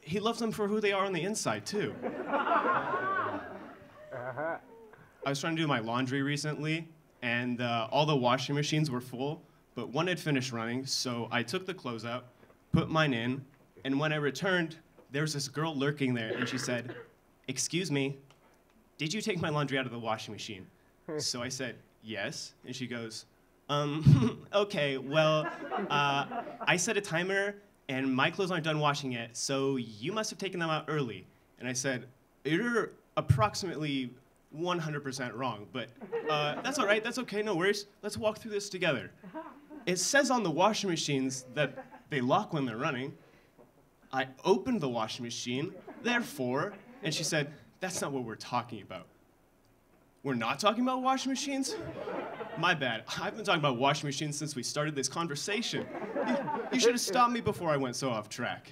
He loves them for who they are on the inside, too. I was trying to do my laundry recently, and all the washing machines were full, but one had finished running, so I took the clothes out, put mine in, and when I returned, there was this girl lurking there, and she said, "Excuse me, did you take my laundry out of the washing machine?" So I said, "Yes," and she goes, Okay, well, I set a timer and my clothes aren't done washing yet, so you must have taken them out early. And I said, you're approximately 100% wrong, but that's all right, that's okay, no worries. Let's walk through this together. It says on the washing machines that they lock when they're running. I opened the washing machine, therefore, and she said, that's not what we're talking about. We're not talking about washing machines? My bad. I've been talking about washing machines since we started this conversation. You should have stopped me before I went so off track.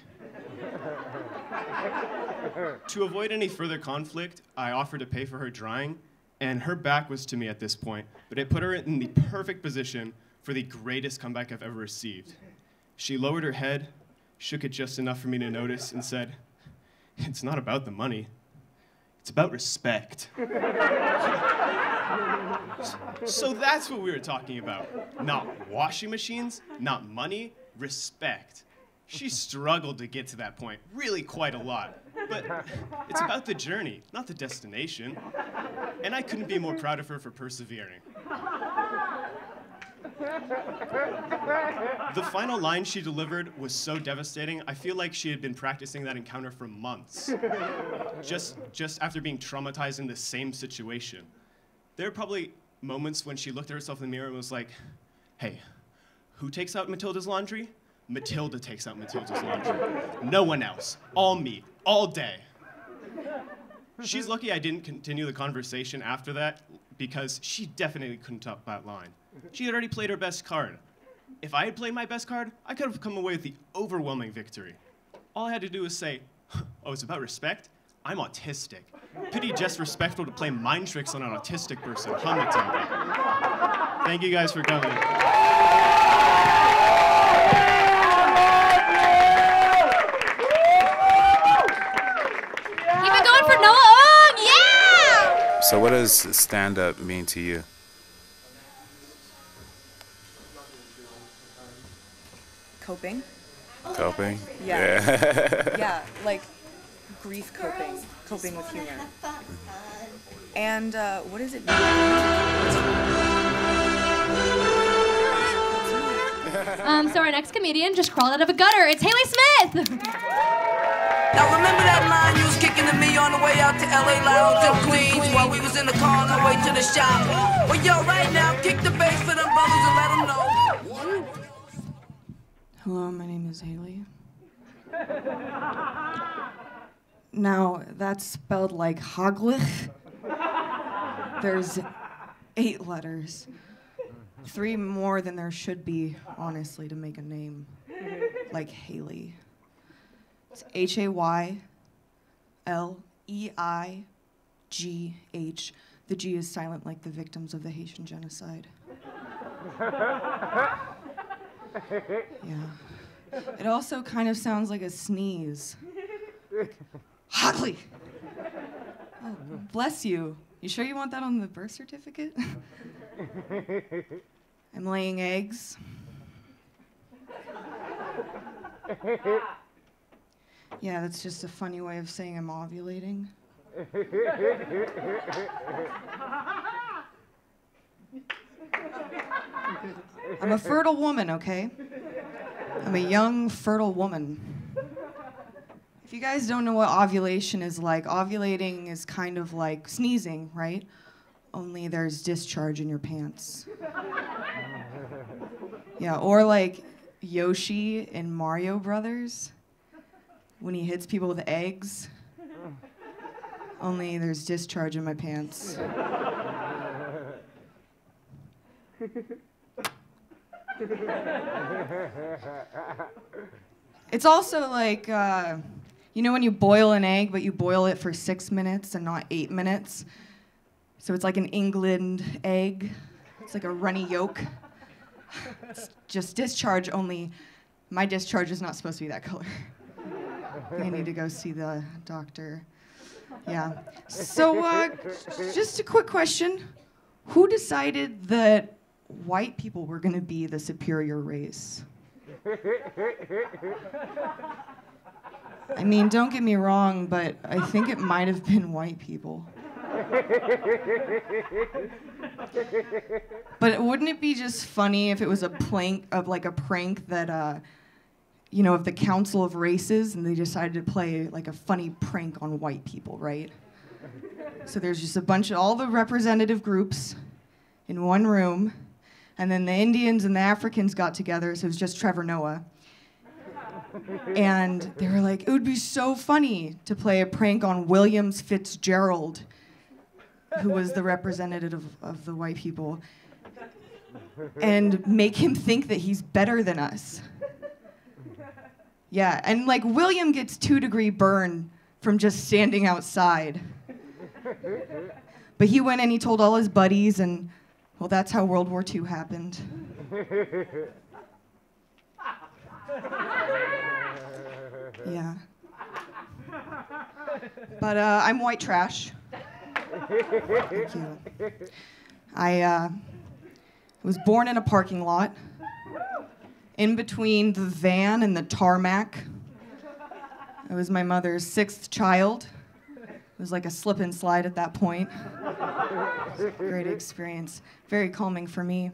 To avoid any further conflict, I offered to pay for her drying, and her back was to me at this point, but it put her in the perfect position for the greatest comeback I've ever received. She lowered her head, shook it just enough for me to notice, and said, it's not about the money. It's about respect. So that's what we were talking about. Not washing machines, not money, respect. She struggled to get to that point, really quite a lot. But it's about the journey, not the destination. And I couldn't be more proud of her for persevering. The final line she delivered was so devastating, I feel like she had been practicing that encounter for months. Just after being traumatized in the same situation. There were probably moments when she looked at herself in the mirror and was like, hey, who takes out Matilda's laundry? Matilda takes out Matilda's laundry. No one else. All me. All day. She's lucky I didn't continue the conversation after that because she definitely couldn't top that line. She had already played her best card. If I had played my best card, I could have come away with the overwhelming victory. All I had to do was say, oh, it's about respect? I'm autistic. Pretty disrespectful to play mind tricks on an autistic person, huh, Matilda? Thank you guys for coming. Keep it going for Noah Ong, yeah! So what does stand-up mean to you? Coping. Coping? Yeah. Yeah, like grief coping. Coping with humor. And what does it mean? So our next comedian just crawled out of a gutter. It's Haley Smith! Now remember that line you was kicking to me on the way out to LA Lounge in Queens while we was in the car on the way to the shop. Well, yo, right now, kick the bass for them brothers and let them know. Hello, my name is Haley. Now, that's spelled like Haglich. There's 8 letters. 3 more than there should be, honestly, to make a name like Haley. It's Hayleigh. The G is silent like the victims of the Haitian genocide. Yeah. It also kind of sounds like a sneeze. Hockley! Oh, bless you. You sure you want that on the birth certificate? I'm laying eggs. Yeah, that's just a funny way of saying I'm ovulating. I'm a fertile woman, okay? I'm a young, fertile woman. If you guys don't know what ovulation is like, ovulating is kind of like sneezing, right? Only there's discharge in your pants. Yeah, or like Yoshi in Mario Brothers, when he hits people with eggs. Only there's discharge in my pants. It's also like, you know when you boil an egg, but you boil it for 6 minutes and not 8 minutes? So it's like an England egg. It's like a runny yolk. It's just discharge, only my discharge is not supposed to be that color. I need to go see the doctor. Yeah. So, just a quick question. Who decided that white people were going to be the superior race? I mean, don't get me wrong, but I think it might have been white people. But wouldn't it be just funny if it was a prank that, you know, of the Council of Races, and they decided to play like a funny prank on white people, right? So there's just a bunch of all the representative groups in one room, and then the Indians and the Africans got together, so it was just Trevor Noah. And they were like, it would be so funny to play a prank on Williams Fitzgerald, who was the representative of the white people, and make him think that he's better than us. Yeah, and like William gets 2-degree burn from just standing outside. But he went and he told all his buddies, and well, that's how World War II happened. Yeah. But I'm white trash. Thank you. I was born in a parking lot, in between the van and the tarmac. I was my mother's 6th child. It was like a slip and slide at that point. Great experience. Very calming for me.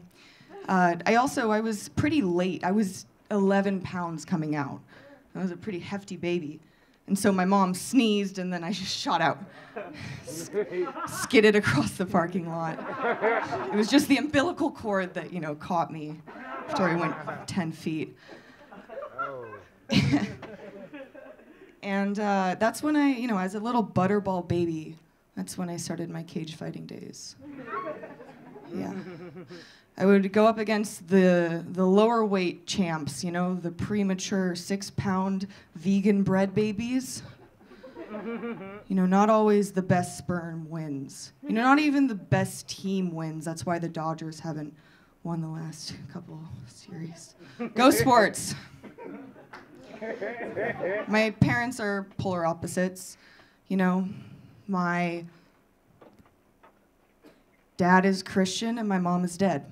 I was pretty late. I was 11 pounds coming out. I was a pretty hefty baby. And so my mom sneezed, and then I just shot out. Skidded across the parking lot. It was just the umbilical cord that, you know, caught me after I went 10 feet. And that's when I, you know, as a little butterball baby, that's when I started my cage fighting days. Yeah. I would go up against the lower weight champs, you know, the premature 6-pound vegan bred babies. You know, not always the best sperm wins. You know, not even the best team wins. That's why the Dodgers haven't won the last couple series. Go Sports! My parents are polar opposites. You know, my dad is Christian and my mom is dead.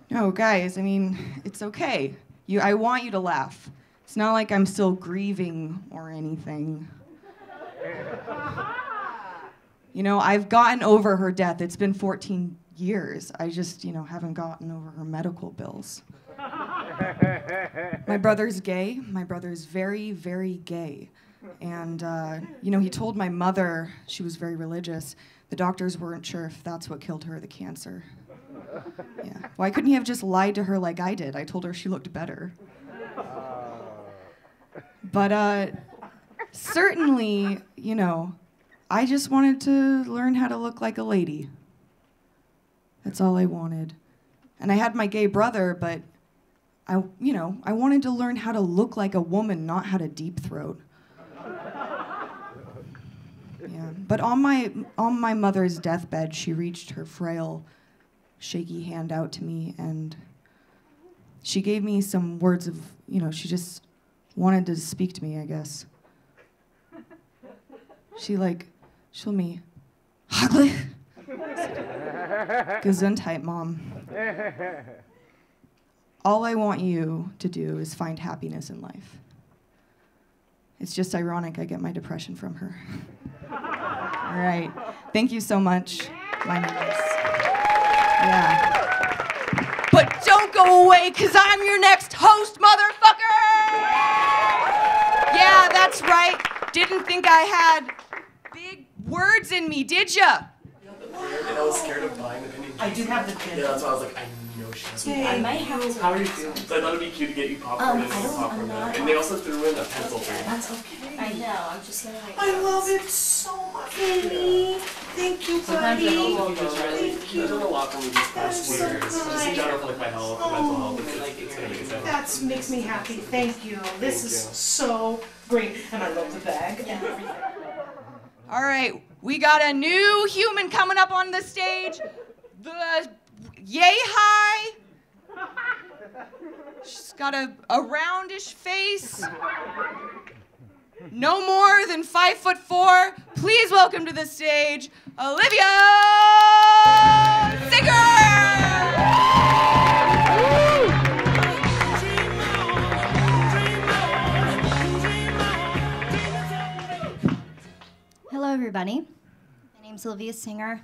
No, guys, I mean, it's okay. I want you to laugh. It's not like I'm still grieving or anything. You know, I've gotten over her death. It's been 14 years. I just, you know, haven't gotten over her medical bills. My brother's gay. My brother's very, very gay. And, you know, he told my mother, she was very religious, the doctors weren't sure if that's what killed her, the cancer. Yeah. Why couldn't he have just lied to her like I did? I told her she looked better. But certainly, you know, I just wanted to learn how to look like a lady. That's all I wanted. And I had my gay brother, but I wanted to learn how to look like a woman, not how to deep throat. Yeah. But on my mother's deathbed, she reached her frail, shaky hand out to me, and she gave me some words of, you know, she just wanted to speak to me, I guess. She showed me, Haglich. Gesundheit, Mom. All I want you to do is find happiness in life. It's just ironic I get my depression from her. All right. Thank you so much. My name is... Yeah. But don't go away, because I'm your next host, motherfucker! Yeah, that's right. Didn't think I had big words in me, did ya? And I was scared of buying the pinning. I do have the pin. Yeah, that's why I was like, I know she has I might have to. How are you feeling? So I thought it'd be cute to get you popcorn and popcorn. And they also threw in a pencil for you. That's okay. I know, I'm just gonna wait. I love it so much, baby. Thank you, Sometimes buddy. the health logos, right? Thank you. I've done a lot for me these past so years. Just in general for like my health, mental health. It's amazing. That makes me happy. Thank you. This is so great. And I love the bag. All right, we got a new human coming up on the stage. The yay high. She's got a roundish face. No more than 5'4". Please welcome to the stage, Olivia Singer! Sylvia Singer,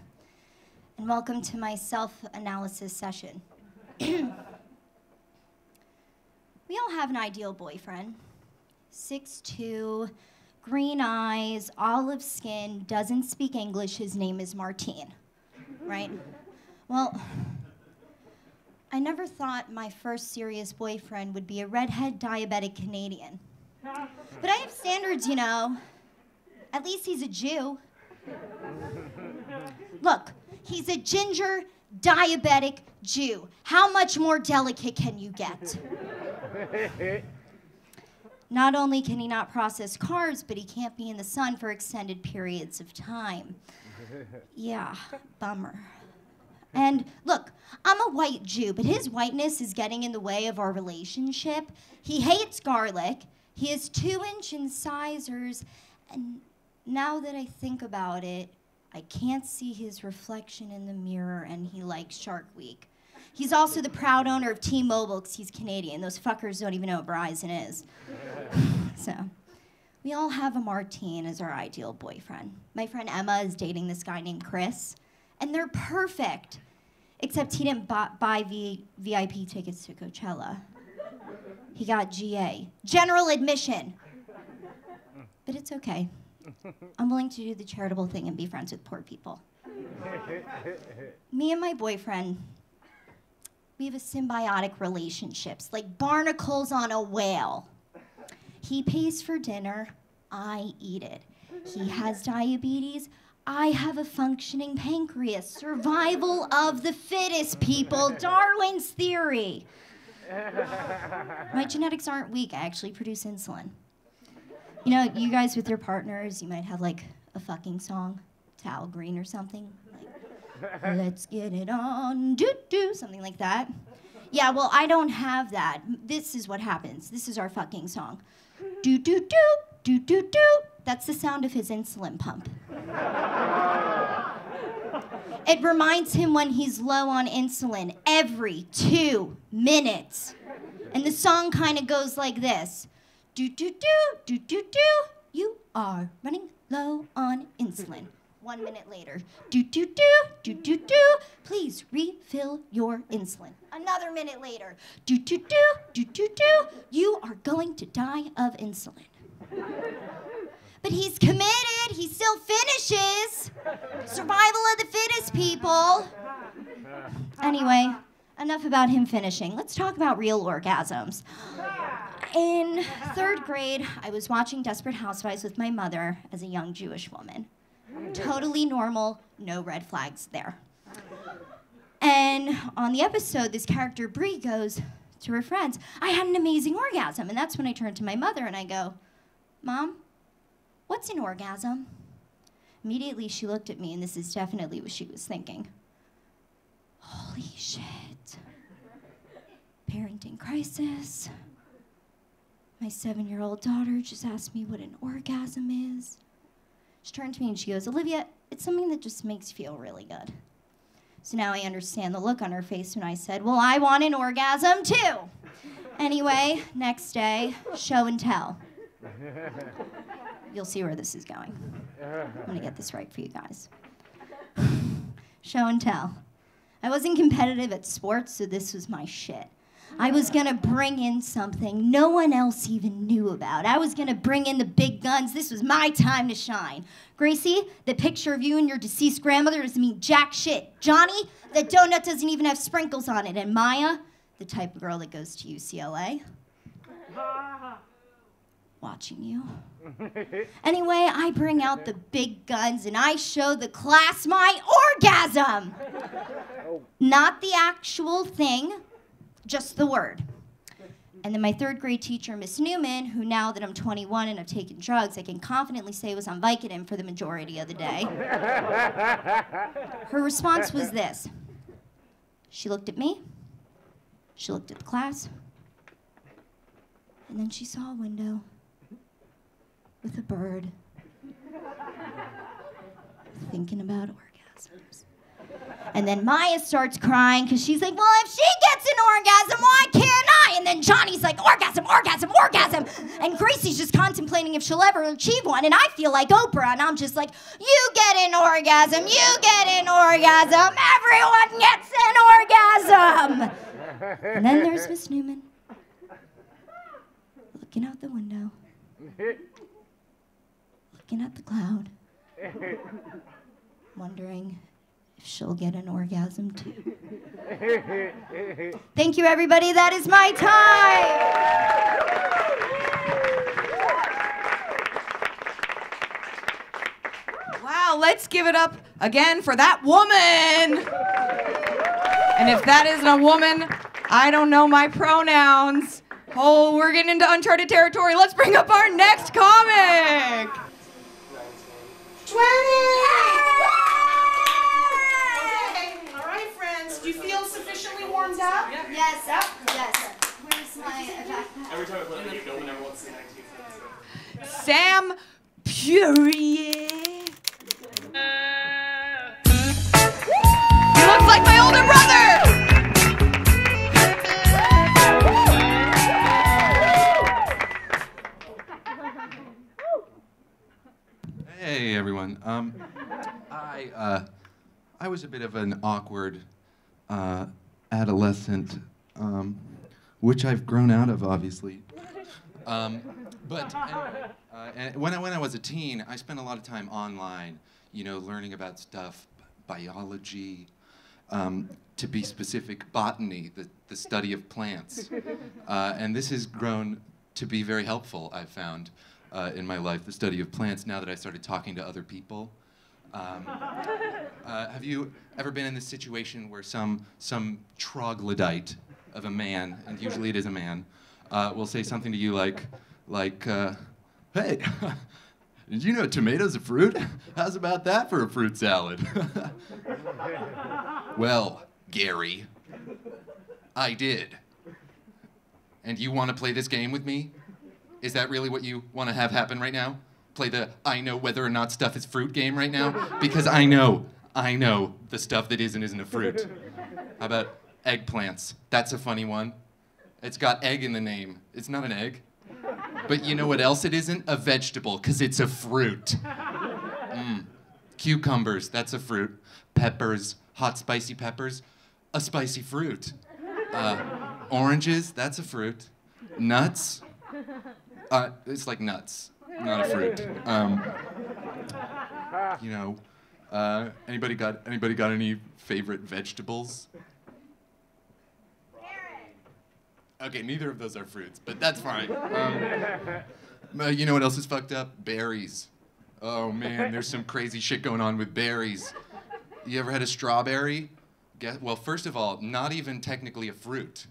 and welcome to my self-analysis session. We all have an ideal boyfriend. 6'2", green eyes, olive skin, doesn't speak English, his name is Martine, right? Well, I never thought my first serious boyfriend would be a redhead diabetic Canadian. But I have standards, you know. At least he's a Jew. Look, he's a ginger diabetic Jew. How much more delicate can you get? Not only can he not process carbs, but he can't be in the sun for extended periods of time. Yeah, bummer. And look, I'm a white Jew, but his whiteness is getting in the way of our relationship. He hates garlic. He has 2-inch incisors, and now that I think about it, I can't see his reflection in the mirror, and he likes Shark Week. He's also the proud owner of T-Mobile because he's Canadian. Those fuckers don't even know what Verizon is. So, we all have a Martine as our ideal boyfriend. My friend Emma is dating this guy named Chris, and they're perfect, except he didn't buy VIP tickets to Coachella. He got GA, general admission. But it's okay. I'm willing to do the charitable thing and be friends with poor people. Me and my boyfriend, we have a symbiotic relationships, like barnacles on a whale. He pays for dinner, I eat it. He has diabetes, I have a functioning pancreas. Survival of the fittest, people. Darwin's theory. My genetics aren't weak, I actually produce insulin. You know, you guys with your partners, you might have like a fucking song, to Al Green or something. Like, let's get it on, do-do, something like that. Yeah, well, I don't have that. This is what happens. This is our fucking song. Do-do-do, do-do-do. That's the sound of his insulin pump. It reminds him when he's low on insulin every 2 minutes. And the song kind of goes like this. Do-do-do, do-do-do, you are running low on insulin. 1 minute later, do-do-do, do-do-do, please refill your insulin. Another minute later, do-do-do, do-do-do, you are going to die of insulin. But he's committed, he still finishes. Survival of the fittest, people. Anyway, enough about him finishing. Let's talk about real orgasms. In 3rd grade, I was watching Desperate Housewives with my mother as a young Jewish woman. Totally normal, no red flags there. And on the episode, this character, Bree, goes to her friends, I had an amazing orgasm. And that's when I turned to my mother and I go, Mom, what's an orgasm? Immediately she looked at me, and this is definitely what she was thinking. Holy shit. Parenting crisis. My 7-year-old daughter just asked me what an orgasm is. She turned to me and she goes, Olivia, it's something that just makes you feel really good. So now I understand the look on her face when I said, well, I want an orgasm too. Anyway, next day, show and tell. You'll see where this is going. I'm gonna get this right for you guys. Show and tell. I wasn't competitive at sports, so this was my shit. I was gonna bring in something no one else even knew about. I was gonna bring in the big guns. This was my time to shine. Gracie, the picture of you and your deceased grandmother doesn't mean jack shit. Johnny, that donut doesn't even have sprinkles on it. And Maya, the type of girl that goes to UCLA. Watching you. Anyway, I bring out the big guns and I show the class my orgasm. Not the actual thing, just the word. And then my 3rd grade teacher, Miss Newman, who now that I'm 21 and I've taken drugs, I can confidently say was on Vicodin for the majority of the day. Her response was this. She looked at me, she looked at the class, and then she saw a window with a bird thinking about orgasms. And then Maya starts crying because she's like, well, if she gets an orgasm, why can't I? And then Johnny's like, orgasm, orgasm, orgasm. And Gracie's just contemplating if she'll ever achieve one. And I feel like Oprah, and I'm just like, you get an orgasm, you get an orgasm, everyone gets an orgasm. And then there's Miss Newman, looking out the window, looking at the cloud, wondering if she'll get an orgasm too. Thank you, everybody. That is my time. Wow, let's give it up again for that woman. And if that isn't a woman, I don't know my pronouns. Oh, we're getting into uncharted territory. Let's bring up our next comic. 20! All right, friends. Do you feel sufficiently warmed up? Yes. Yes. Where's my backpack? Every time I play the no one ever wants to see 19. Sam Purier. He looks like my older brother! Hey everyone. I was a bit of an awkward adolescent, which I've grown out of, obviously. But anyway, when I was a teen, I spent a lot of time online, learning about stuff, biology, to be specific, botany, the study of plants. And this has grown to be very helpful, I've found. In my life, the study of plants, now that I started talking to other people. Have you ever been in this situation where some troglodyte of a man, and usually it is a man, will say something to you like, hey, did you know tomatoes are fruit? How's about that for a fruit salad? Well, Gary, I did. And you want to play this game with me? Is that really what you want to have happen right now? Play the I know whether or not stuff is fruit game right now? Because I know the stuff that isn't a fruit. How about eggplants? That's a funny one. It's got egg in the name. It's not an egg. But you know what else it isn't? A vegetable, because it's a fruit. Cucumbers, that's a fruit. Peppers, hot spicy peppers, a spicy fruit. Oranges, that's a fruit. Nuts, it's like nuts, not a fruit. Anybody got any favorite vegetables? Okay, neither of those are fruits, but that's fine. You know what else is fucked up? Berries. Oh man, there's some crazy shit going on with berries. You ever had a strawberry? Well, first of all, not even technically a fruit.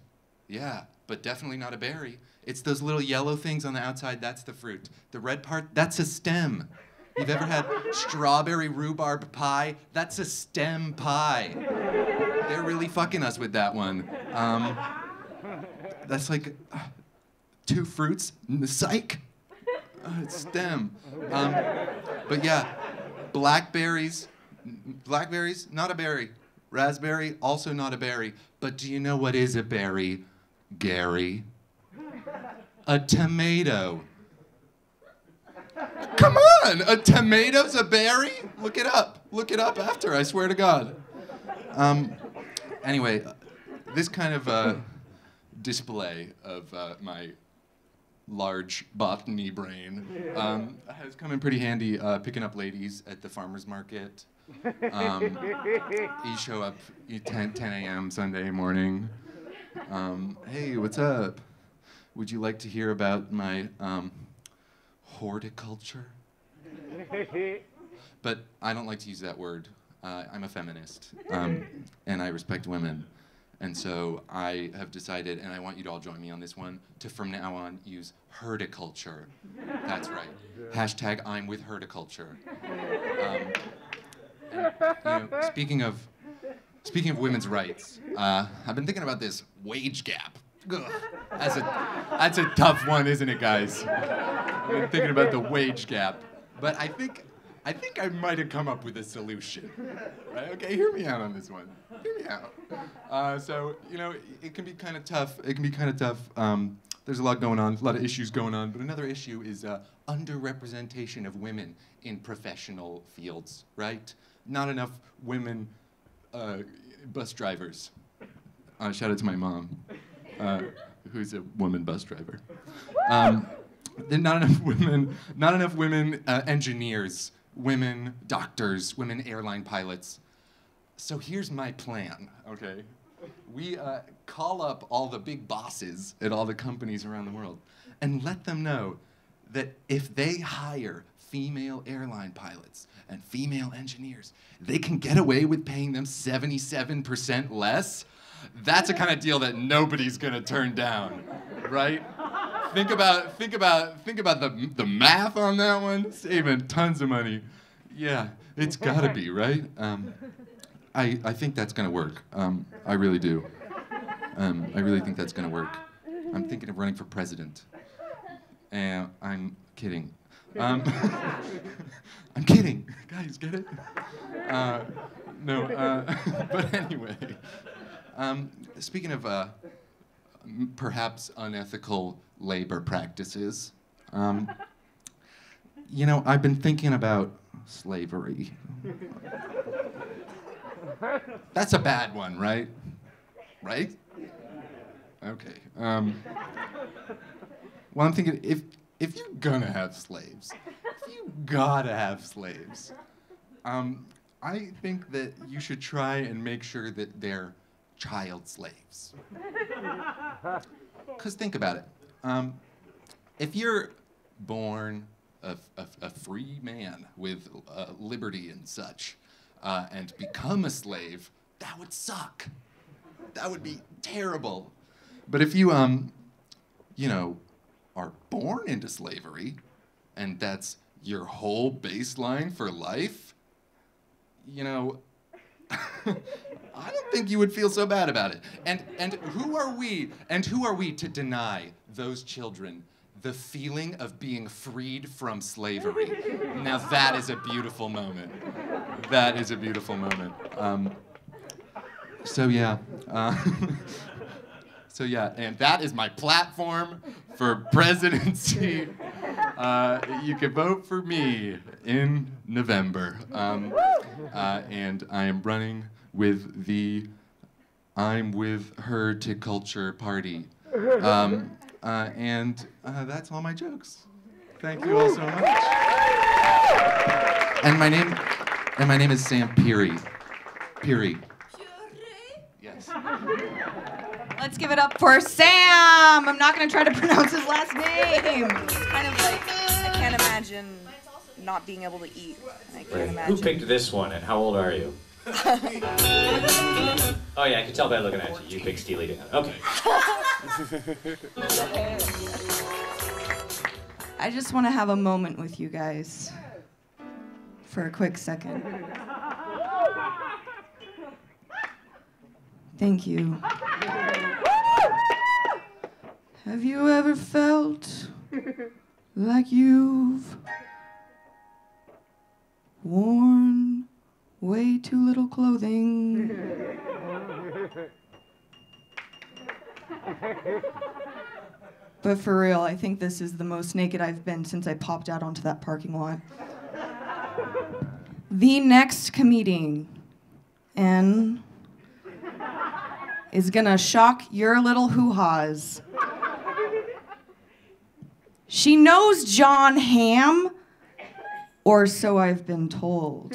Yeah, but definitely not a berry. It's those little yellow things on the outside, that's the fruit. The red part, that's a stem. You've ever had strawberry rhubarb pie? That's a stem pie. They're really fucking us with that one. That's like 2 fruits, psych. It's stem. But yeah, blackberries, not a berry. Raspberry, also not a berry. But do you know what is a berry, Gary? A tomato. Come on, a tomato's a berry? Look it up after, I swear to God. Anyway, this kind of display of my large botany brain has come in pretty handy picking up ladies at the farmer's market. You show up 10 a.m. Sunday morning. Hey, what's up? Would you like to hear about my horticulture? But I don't like to use that word. I'm a feminist, and I respect women. And so I have decided, and I want you to all join me on this one, to from now on use herticulture. That's right. Hashtag I'm with herticulture. Speaking of women's rights, I've been thinking about this wage gap. Ugh. That's a tough one, isn't it, guys? I've been thinking about the wage gap. But I think I think I might have come up with a solution. Right? Okay, hear me out on this one. Hear me out. So, you know, it can be kind of tough. There's a lot going on, a lot of issues going on, but another issue is underrepresentation of women in professional fields, right? Not enough women bus drivers. Shout out to my mom, who's a woman bus driver. Then not enough women engineers, women doctors, women airline pilots. So here's my plan, okay? We call up all the big bosses at all the companies around the world and let them know that if they hire female airline pilots and female engineers, they can get away with paying them 77% less. That's a kind of deal that nobody's gonna turn down, right? Think about the math on that one. Saving tons of money. Yeah, it's gotta be, right? I think that's gonna work. I really do. I really think that's gonna work. I'm thinking of running for president. And I'm kidding. I'm kidding. Guys, get it? No, but anyway. Speaking of perhaps unethical labor practices, you know, I've been thinking about slavery. That's a bad one, right? Right? Okay. Well, I'm thinking if you're gonna have slaves, if you gotta have slaves, I think that you should try and make sure that they're child slaves. Because think about it. If you're born a free man with liberty and such, and become a slave, that would suck. That would be terrible. But if you, you know, are born into slavery, and that's your whole baseline for life, you know, I don't think you would feel so bad about it. And who are we to deny those children the feeling of being freed from slavery? Now that is a beautiful moment. That is a beautiful moment. So yeah. So yeah, and that is my platform for presidency. You can vote for me in November. And I am running with the I'm With Her to Culture party. And that's all my jokes. Thank you all so much. And my name is Sam Peary. Peary. Yes. Let's give it up for Sam. I'm not going to try to pronounce his last name. It's kind of like, I can't imagine not being able to eat. I can't imagine. Who picked this one and how old are you? Oh yeah, I can tell by looking at you. You picked Steely Dan. Okay. I just want to have a moment with you guys for a quick second. Thank you. Have you ever felt like you've worn way too little clothing? But for real, I think this is the most naked I've been since I popped out onto that parking lot. The next comedian is gonna shock your little hoo-has. She knows John Hamm, or so I've been told.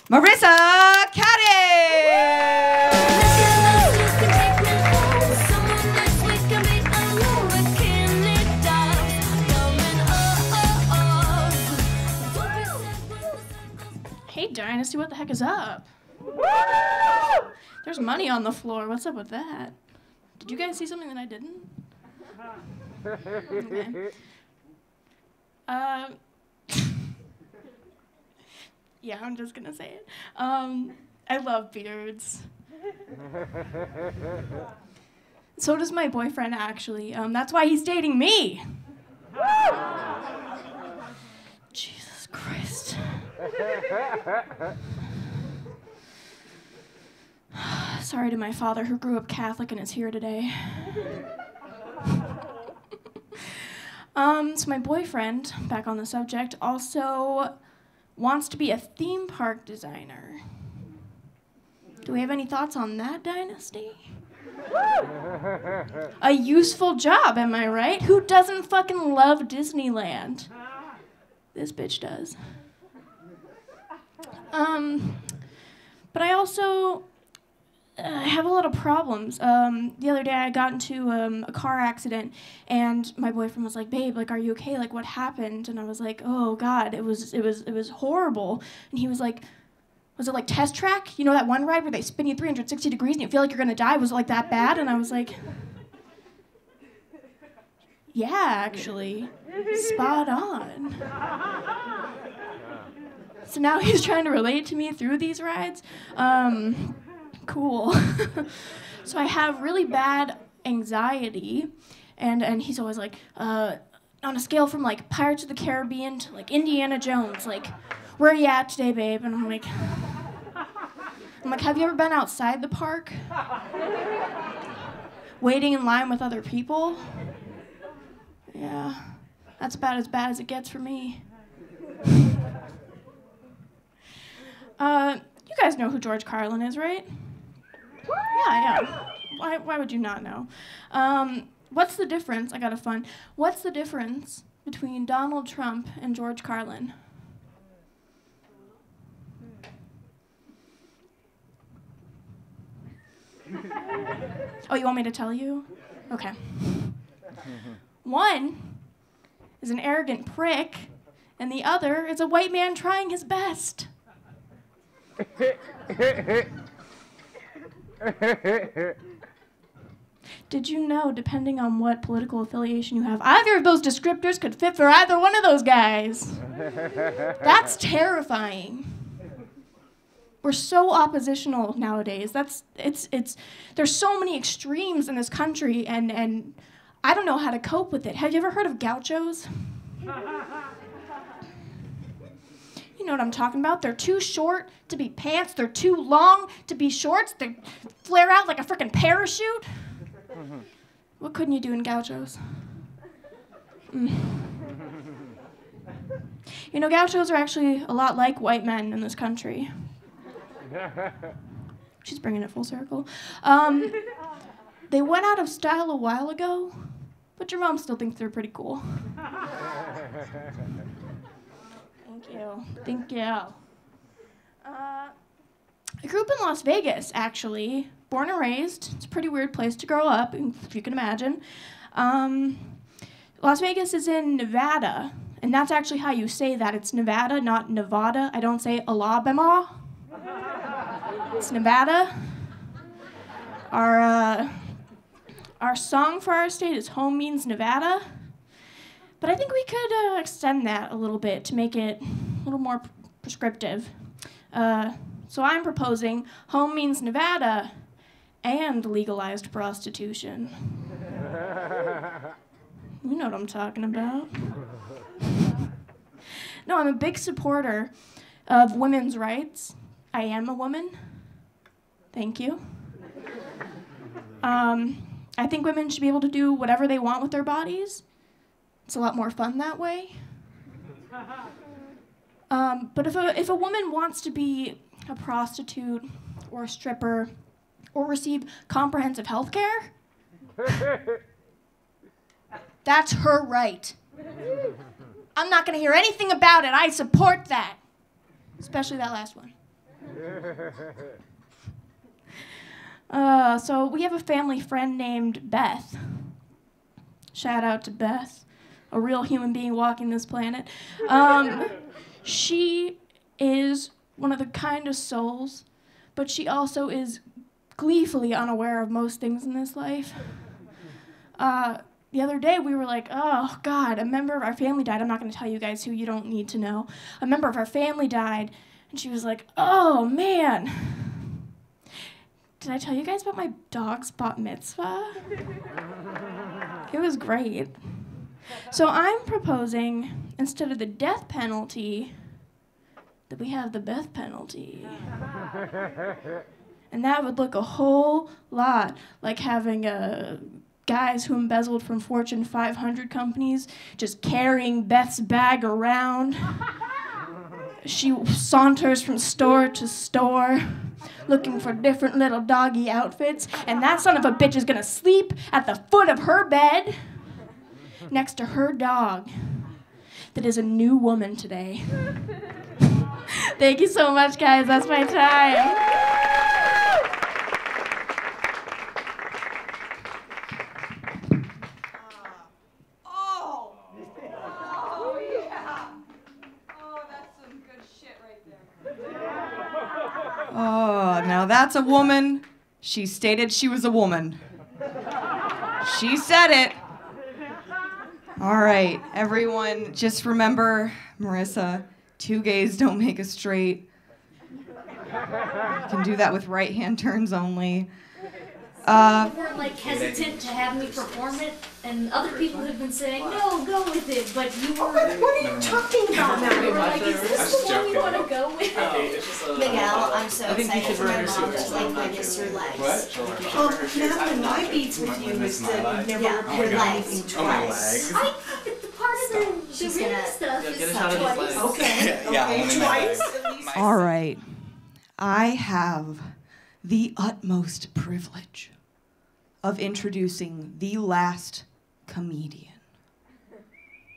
Marissa Caddy! Hey, Dynasty, what the heck is up? There's money on the floor. What's up with that? Did you guys see something that I didn't? Okay. Yeah, I'm just gonna say it. I love beards. So does my boyfriend, actually. That's why he's dating me. Jesus Christ. Sorry to my father who grew up Catholic and is here today. So my boyfriend, back on the subject, also wants to be a theme park designer. Do we have any thoughts on that, Dynasty? A useful job, am I right? Who doesn't fucking love Disneyland? This bitch does. But I also have a lot of problems. The other day I got into a car accident, and my boyfriend was like, "Babe, like, are you okay? Like, what happened?" And I was like, "Oh God, it was horrible." And he was like, "Was it like Test Track? You know that one ride where they spin you 360 degrees and you feel like you're gonna die? Was it like that bad?" And I was like, "Yeah, actually, spot on." So now he's trying to relate to me through these rides. Cool. So I have really bad anxiety, and he's always like, on a scale from like Pirates of the Caribbean to like Indiana Jones, like, where are you at today, babe? And I'm like, have you ever been outside the park? Waiting in line with other people? Yeah, that's about as bad as it gets for me. You guys know who George Carlin is, right? Yeah. Why would you not know? What's the difference? I got a fun. What's the difference between Donald Trump and George Carlin? Oh, you want me to tell you? Okay. One is an arrogant prick, and the other is a white man trying his best. Did you know, depending on what political affiliation you have, either of those descriptors could fit for either one of those guys? That's terrifying. We're so oppositional nowadays. There's so many extremes in this country, and I don't know how to cope with it. Have you ever heard of gauchos? You know what I'm talking about. They're too short to be pants. They're too long to be shorts. They flare out like a freaking parachute. What couldn't you do in gauchos? You know, gauchos are actually a lot like white men in this country. She's bringing it full circle. They went out of style a while ago, but your mom still thinks they're pretty cool. Thank you. I grew up in Las Vegas, actually. Born and raised. It's a pretty weird place to grow up, if you can imagine. Las Vegas is in Nevada, and that's actually how you say that. It's Nevada, not Nevada. I don't say Alabama. It's Nevada. Our song for our state is Home Means Nevada. But I think we could extend that a little bit to make it a little more prescriptive. So I'm proposing Home Means Nevada and legalized prostitution. You know what I'm talking about. No, I'm a big supporter of women's rights. I am a woman. Thank you. I think women should be able to do whatever they want with their bodies. It's a lot more fun that way. But if a woman wants to be a prostitute or a stripper or receive comprehensive health care, that's her right. I'm not going to hear anything about it. I support that. Especially that last one. So we have a family friend named Beth. Shout out to Beth, a real human being walking this planet. She is one of the kindest souls, but she also is gleefully unaware of most things in this life. The other day we were like, oh God, a member of our family died. I'm not going to tell you guys who, you don't need to know. A member of our family died, and she was like, oh man. Did I tell you guys about my dog's bat mitzvah? It was great. So I'm proposing, instead of the death penalty, that we have the death penalty. And that would look a whole lot like having guys who embezzled from Fortune 500 companies just carrying Beth's bag around. She saunters from store to store looking for different little doggy outfits, and that son of a bitch is gonna sleep at the foot of her bed next to her dog that is a new woman today. Thank you so much, guys. That's my time. Oh, now that's a woman. She stated she was a woman. She said it. All right, everyone, just remember, Marissa, two gays don't make a straight. You can do that with right-hand turns only. You were like hesitant to have me perform it, and other people have been saying, no, go with it, but you were... What are you talking about now? You were like, is this the one you want to go with? Miguel, I'm so excited for my mom to like witness your legs. Well, Madeline, my beef with you is that you never reported anything twice. I think the part of the real stuff is twice. Okay, twice. All right. I have the utmost privilege of introducing the last comedian.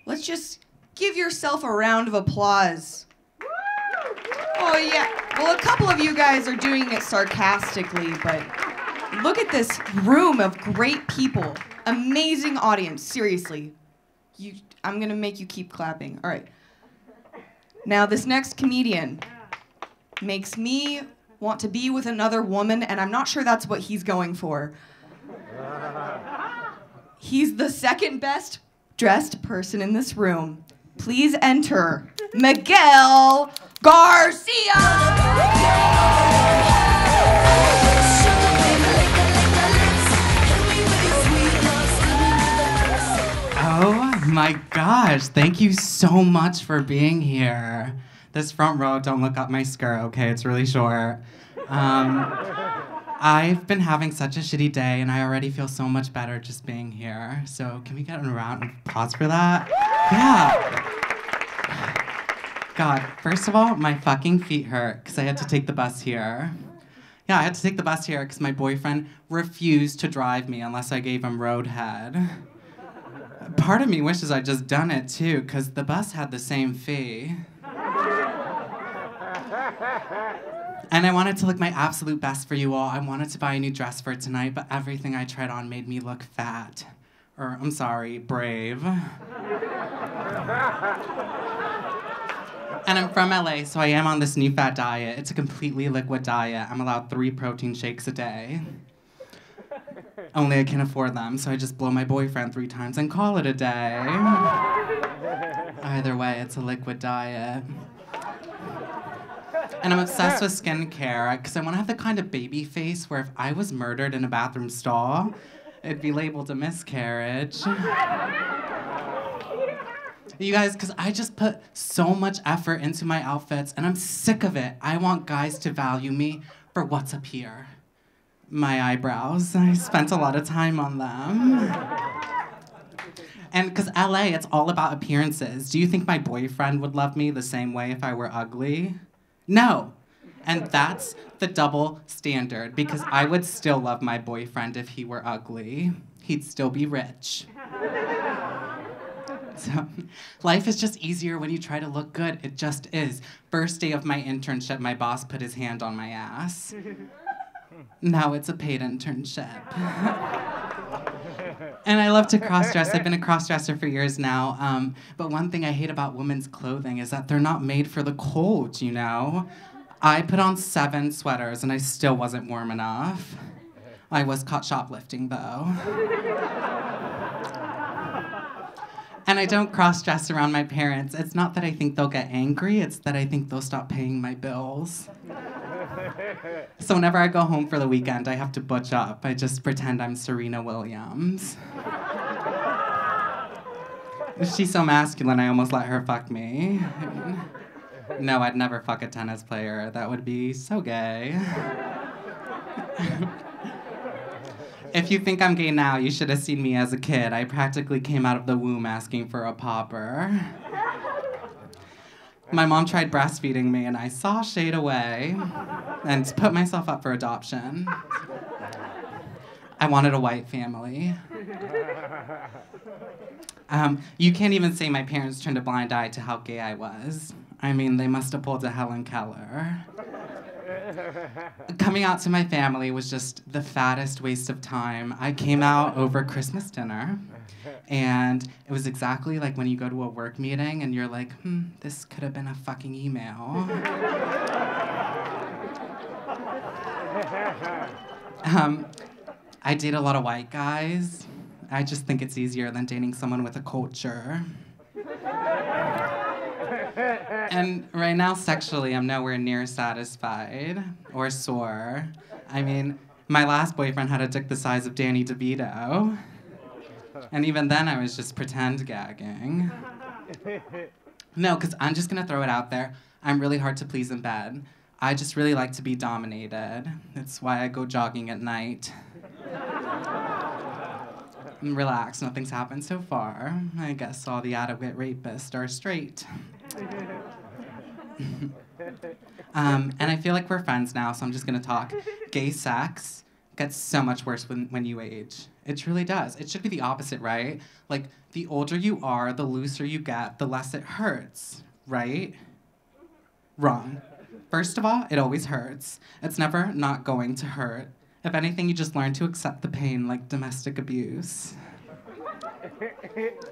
Let's just give yourself a round of applause. Oh, yeah. Well, a couple of you guys are doing it sarcastically, but look at this room of great people. Amazing audience, seriously. I'm gonna make you keep clapping. All right. Now, this next comedian makes me want to be with another woman, and I'm not sure that's what he's going for. He's the second best dressed person in this room. Please enter Miguel Garcia. Oh my gosh, thank you so much for being here. This front row, don't look up my skirt, okay? It's really short. I've been having such a shitty day, and I already feel so much better just being here. So can we get a round of applause for that? Yeah. God, first of all, my fucking feet hurt because I had to take the bus here. Yeah, I had to take the bus here because my boyfriend refused to drive me unless I gave him roadhead. Part of me wishes I'd just done it too, because the bus had the same fee. And I wanted to look my absolute best for you all. I wanted to buy a new dress for tonight, but everything I tried on made me look fat. Or, I'm sorry, brave. And I'm from LA, so I am on this new fat diet. It's a completely liquid diet. I'm allowed 3 protein shakes a day. Only I can afford them, so I just blow my boyfriend 3 times and call it a day. Either way, it's a liquid diet. And I'm obsessed with skincare because I want to have the kind of baby face where if I was murdered in a bathroom stall, it'd be labeled a miscarriage. You guys, because I just put so much effort into my outfits and I'm sick of it. I want guys to value me for what's up here. My eyebrows. I spent a lot of time on them. And because LA, it's all about appearances. Do you think my boyfriend would love me the same way if I were ugly? No. And that's the double standard, because I would still love my boyfriend if he were ugly. He'd still be rich. So, life is just easier when you try to look good. It just is. First day of my internship, my boss put his hand on my ass. Now it's a paid internship. And I love to cross-dress. I've been a cross-dresser for years now. But one thing I hate about women's clothing is that they're not made for the cold, you know? I put on 7 sweaters and I still wasn't warm enough. I was caught shoplifting, though. And I don't cross-dress around my parents. It's not that I think they'll get angry, it's that I think they'll stop paying my bills. So whenever I go home for the weekend, I have to butch up. I just pretend I'm Serena Williams. She's so masculine, I almost let her fuck me. No, I'd never fuck a tennis player. That would be so gay. If you think I'm gay now, you should have seen me as a kid. I practically came out of the womb asking for a popper. My mom tried breastfeeding me, and I saw shade away and put myself up for adoption. I wanted a white family. You can't even say my parents turned a blind eye to how gay I was. I mean, they must have pulled a Helen Keller. Coming out to my family was just the fattest waste of time. I came out over Christmas dinner, and it was exactly like when you go to a work meeting and you're like, this could have been a fucking email. I date a lot of white guys. I just think it's easier than dating someone with a culture. And right now, sexually, I'm nowhere near satisfied or sore. I mean, my last boyfriend had a dick the size of Danny DeVito. And even then, I was just pretend gagging. No, because I'm just going to throw it out there. I'm really hard to please in bed. I just really like to be dominated. That's why I go jogging at night. Relax, nothing's happened so far. I guess all the adequate rapists are straight. And I feel like we're friends now, so I'm just gonna talk. Gay sex gets so much worse when you age. It truly does. It should be the opposite, right? Like, the older you are, the looser you get, the less it hurts, right? Wrong. First of all, it always hurts. It's never not going to hurt. If anything, you just learn to accept the pain, like domestic abuse.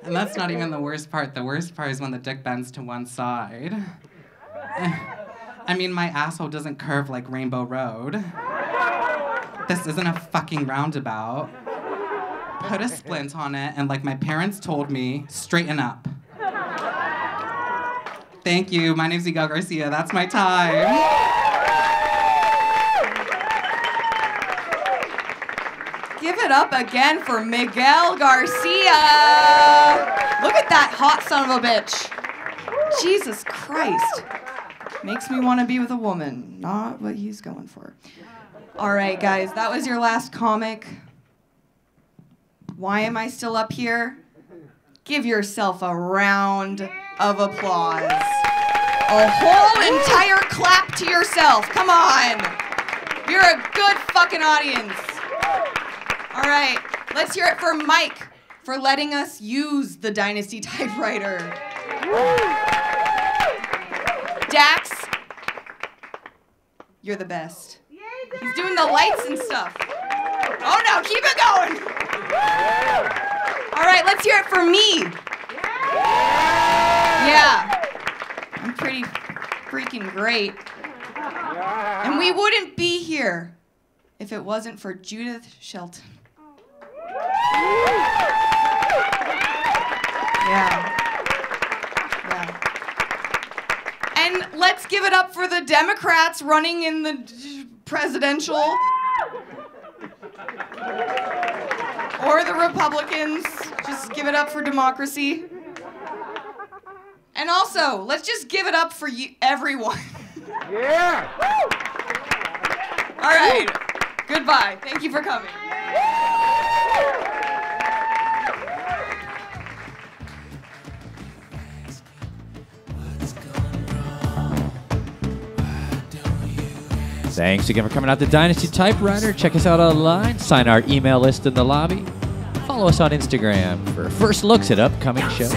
And that's not even the worst part. The worst part is when the dick bends to one side. I mean, my asshole doesn't curve like Rainbow Road. This isn't a fucking roundabout. Put a splint on it, and like my parents told me, straighten up. Thank you. My name's Miguel Garcia. That's my time. Give it up again for Miguel Garcia. Look at that hot son of a bitch. Jesus Christ. Makes me want to be with a woman. Not what he's going for. All right, guys, that was your last comic. Why am I still up here? Give yourself a round of applause. A whole entire clap to yourself. Come on. You're a good fucking audience. All right, let's hear it for Mike for letting us use the Dynasty typewriter. Dax, you're the best. He's doing the lights and stuff. Oh no, keep it going. All right, let's hear it for me. Yeah, I'm pretty freaking great. And we wouldn't be here if it wasn't for Judith Shelton. Yeah. And let's give it up for the Democrats running in the presidential. Or the Republicans. Just give it up for democracy. And also, let's just give it up for everyone. Yeah. All right. Goodbye. Thank you for coming. Thanks again for coming out to Dynasty Typewriter. Check us out online. Sign our email list in the lobby. Follow us on Instagram for first looks at upcoming shows.